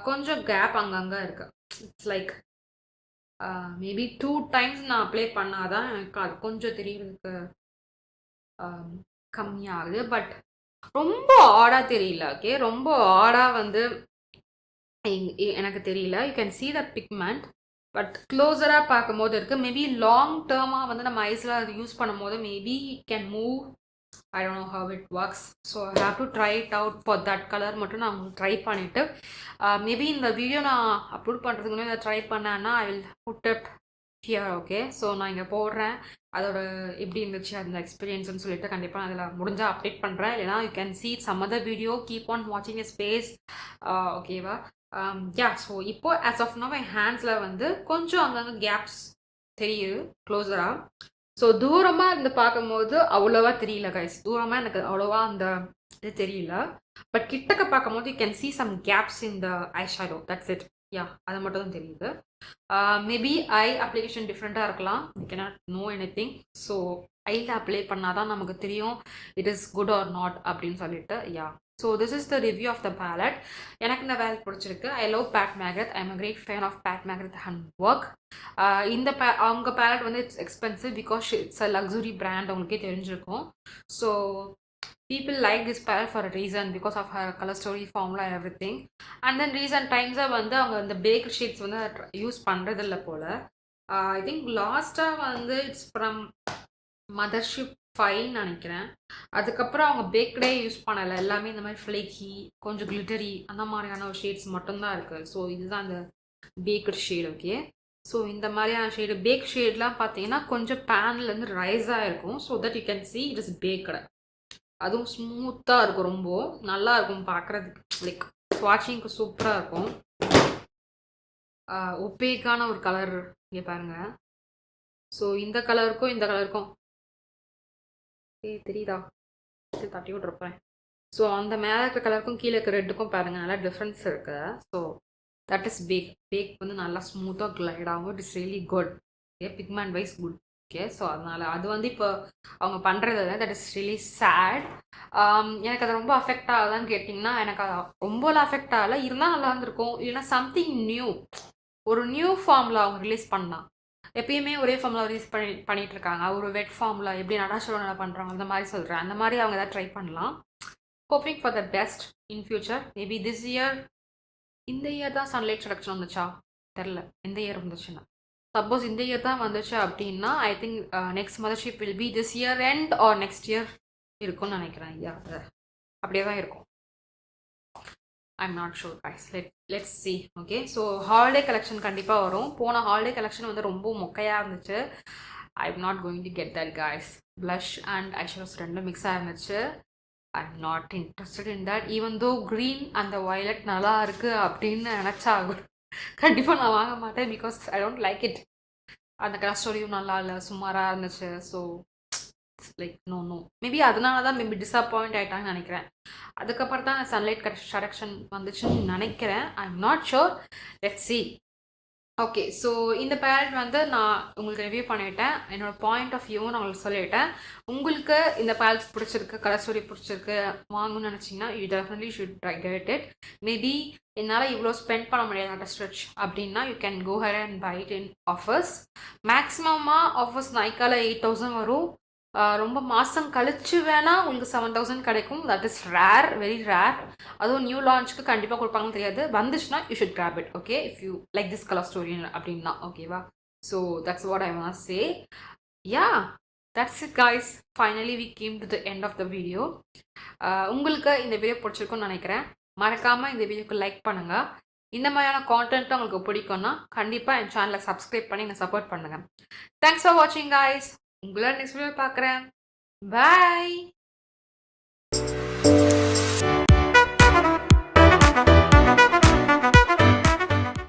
A: கொஞ்சம் கேப் அங்கங்கே இருக்கு. இட்ஸ் லைக் மேபி 2 times நான் அப்ளை பண்ணாதான் எனக்கு அது கொஞ்சம் தெரியறதுக்கு கம்மியாகுது. பட் ரொம்ப ஆடாக தெரியல. ஓகே, ரொம்ப ஆடாக வந்து எனக்கு தெரியல. You can see the pigment, but க்ளோஸராக பார்க்கும்போது இருக்குது. மேபி லாங் டேர்மாக வந்து நம்ம ஐஸில் அது யூஸ் பண்ணும்போது maybe it can move. I don't know how it works. So I have to try it out for that colour மட்டும் நான் ட்ரை பண்ணிவிட்டு மேபி இந்த வீடியோ நான் அப்லோட் பண்ணுறதுக்கு முன்னாடி இதை ட்ரை பண்ணேன்னா I will put it here. Okay, so நான் இங்கே போடுறேன் அதோட எப்படி இருந்துச்சு அந்த எக்ஸ்பீரியன்ஸ்னு சொல்லிட்டு கண்டிப்பாக நான் அதில் முடிஞ்சால் அப்டேட் பண்ணுறேன். இல்லைனா you can see some other video. Keep on watching a space. ஓகேவா? யா, ஸோ இப்போ ஆஸ் ஆஃப் நவ் என் ஹேண்ட்ஸில் வந்து கொஞ்சம் அங்கங்கே கேப்ஸ் தெரியுது க்ளோஸராக. ஸோ தூரமாக இருந்து பார்க்கும்போது அவ்வளோவா தெரியல கைஸ். தூரமாக எனக்கு அவ்வளோவா அந்த இது தெரியல. பட் கிட்டக்க பார்க்கும்போது you can see some gaps in the eyeshadow. That's it. Yeah, அது மட்டும் தான் தெரியுது. மேபி ஐ அப்ளிகேஷன் டிஃப்ரெண்ட்டாக இருக்கலாம். We cannot know anything. So ஐயில் அப்ளை பண்ணால் தான் நமக்கு தெரியும் it is good or not அப்படின்னு சொல்லிட்டு. Yeah, so this is the review of the palette. எனக்கு இந்த வேலட் பிடிச்சிருக்கு. I love Pat McGrath. I am a great fan of Pat McGrath hand work. இந்த அவங்க பேலட் வந்து it's expensive because it's a luxury brand, உங்களுக்கே தெரிஞ்சிருக்கும். So people like this palette for a reason because of her color story formula and everything. And then recent times வந்து அவங்க இந்த பேக் ஷீட்ஸ் வந்து யூஸ் பண்றதில்ல போல. ஐ திங்க் லாஸ்டா வந்து இட்ஸ் ஃப்ரம் மதர்ஷிப் 5 நினைக்கிறேன். அதுக்கப்புறம் அவங்க பேக்டே யூஸ் பண்ணலை. எல்லாமே இந்த மாதிரி ஃப்ளேக்கி கொஞ்சம் கிளிட்டரி அந்த மாதிரியான ஒரு ஷேட்ஸ் மட்டும்தான் இருக்குது. ஸோ இதுதான் அந்த பேக்கட் ஷேட். ஓகே, ஸோ இந்த மாதிரியான ஷேடு பேக் ஷேட்லாம் பார்த்தீங்கன்னா கொஞ்சம் பேன்லேருந்து ரைஸாக இருக்கும். So that you can see it is packed. அதுவும் ஸ்மூத்தாக இருக்கும், ரொம்ப நல்லா இருக்கும் பார்க்குறதுக்கு. லைக் வாட்சிங்க்கு சூப்பராக இருக்கும். ஒப்பேக்கான ஒரு கலர் இங்கே பாருங்கள். ஸோ இந்த கலருக்கும் இந்த கலருக்கும் தெரியுதா, தட்டி விட்ருப்பேன். ஸோ அந்த மேலே இருக்கிற கலருக்கும் கீழே இருக்கிற ரெட்டுக்கும் பாருங்கள், நல்லா டிஃப்ரென்ஸ் இருக்குது. ஸோ தட் இஸ் பேக் வந்து நல்லா ஸ்மூத்தாக கிளைட் ஆகும். It is really good. Okay, pigment wise good. Okay, so அதனால் அது வந்து இப்போ அவங்க பண்ணுறது தட் இஸ் ரியலி சேட். எனக்கு அது ரொம்ப அஃபெக்ட் ஆகுதான்னு கேட்டிங்கன்னா எனக்கு அது ரொம்பலாம் அஃபெக்ட் ஆகலை. இருந்தால் நல்லா இருந்திருக்கும். இல்லைன்னா சம்திங் நியூ, ஒரு நியூ ஃபார்மில் அவங்க ரிலீஸ் பண்ணலாம். எப்பயுமே ஒரே ஃபார்மில் ரிலீஸ் பண்ணிட்டு இருக்காங்க. ஒரு வெட் ஃபார்மில் எப்படி நடாஷோட பண்ணுறாங்க அந்த மாதிரி சொல்கிறேன். அந்த மாதிரி அவங்க எதாவது ட்ரை பண்ணலாம். Hoping for the best in future. Maybe this year, இந்த இயர் தான் சன்லைட் செலக்ஷன் வந்துச்சா தெரில, எந்த இயர் வந்துச்சுன்னா. சப்போஸ் இந்த இயர் தான் வந்துச்சு அப்படின்னா I think next mothership will be this year end or next year இருக்கும்னு நினைக்கிறேன். ஐயா அப்படியே தான் இருக்கும். I'm not sure guys. Let's see. Okay, so holiday collection கண்டிப்பாக வரும். போன holiday collection வந்து ரொம்ப மொக்கையாக இருந்துச்சு. I'm not going to get that guys. Blush and eyeshadows ரெண்டும் மிக்ஸாக இருந்துச்சு. I'm not interested in that. Even though green and the violet நல்லா இருக்குது அப்படின்னு நினச்சா கண்டிப்பாக நான் வாங்க மாட்டேன். Because I don't like it. அந்த கலர் ஸ்டோரியும் நல்லா இல்லை, சுமாராக இருந்துச்சு. ஸோ லைக் நோ மேபி அதனால தான் மேபி டிஸப்பாயிண்ட் ஆகிட்டாங்கன்னு நினைக்கிறேன். அதுக்கப்புறம் தான் சன்லைட் செலக்ஷன் வந்துச்சுன்னு நினைக்கிறேன். ஐ am not sure. Let's see. Okay, so இந்த பேலட் வந்து நான் உங்களுக்கு ரிவ்யூ பண்ணிட்டேன். என்னோட பாயிண்ட் ஆஃப் வியூவும் நான் உங்களுக்கு சொல்லிட்டேன். உங்களுக்கு இந்த பேலட்ஸ் பிடிச்சிருக்கு, கலர் ஸ்டோரி பிடிச்சிருக்கு, வாங்கணும்னு நினச்சிங்கன்னா you definitely should try get it. Maybe என்னால் இவ்வளோ ஸ்பெண்ட் பண்ண முடியாது அட் ஸ்ட்ரெச் அப்படின்னா you can go head and buy it in offers. மேக்ஸிமமாக ஆஃபர்ஸ் நைக்கால 8,000 வரும். ரொம்ப மாதம் கழிச்சு வேணால் உங்களுக்கு 7,000 கிடைக்கும். That is rare, very rare. அதுவும் நியூ லான்ச்சுக்கு கண்டிப்பாக கொடுப்பாங்கன்னு தெரியாது. வந்துச்சுன்னா you should grab it. Okay, if you like this colour story அப்படின்னா. ஓகேவா? So that's what I want say. Yeah, that's it guys. Finally we came to the end of the video. உங்களுக்கு இந்த வீடியோ பிடிச்சிருக்குன்னு நினைக்கிறேன். மறக்காமல் இந்த வீடியோக்கு லைக் பண்ணுங்கள். இந்த மாதிரியான கான்டென்ட் உங்களுக்கு பிடிக்கும்னா கண்டிப்பாக என் சேனலை சப்ஸ்கிரைப் பண்ணி என்னை சப்போர்ட் பண்ணுங்கள். தேங்க்ஸ் ஃபார் வாட்சிங் கைஸ். உங்களை நெக்ஸ்ட் வீடியோ பார்க்குறேன். பாய்.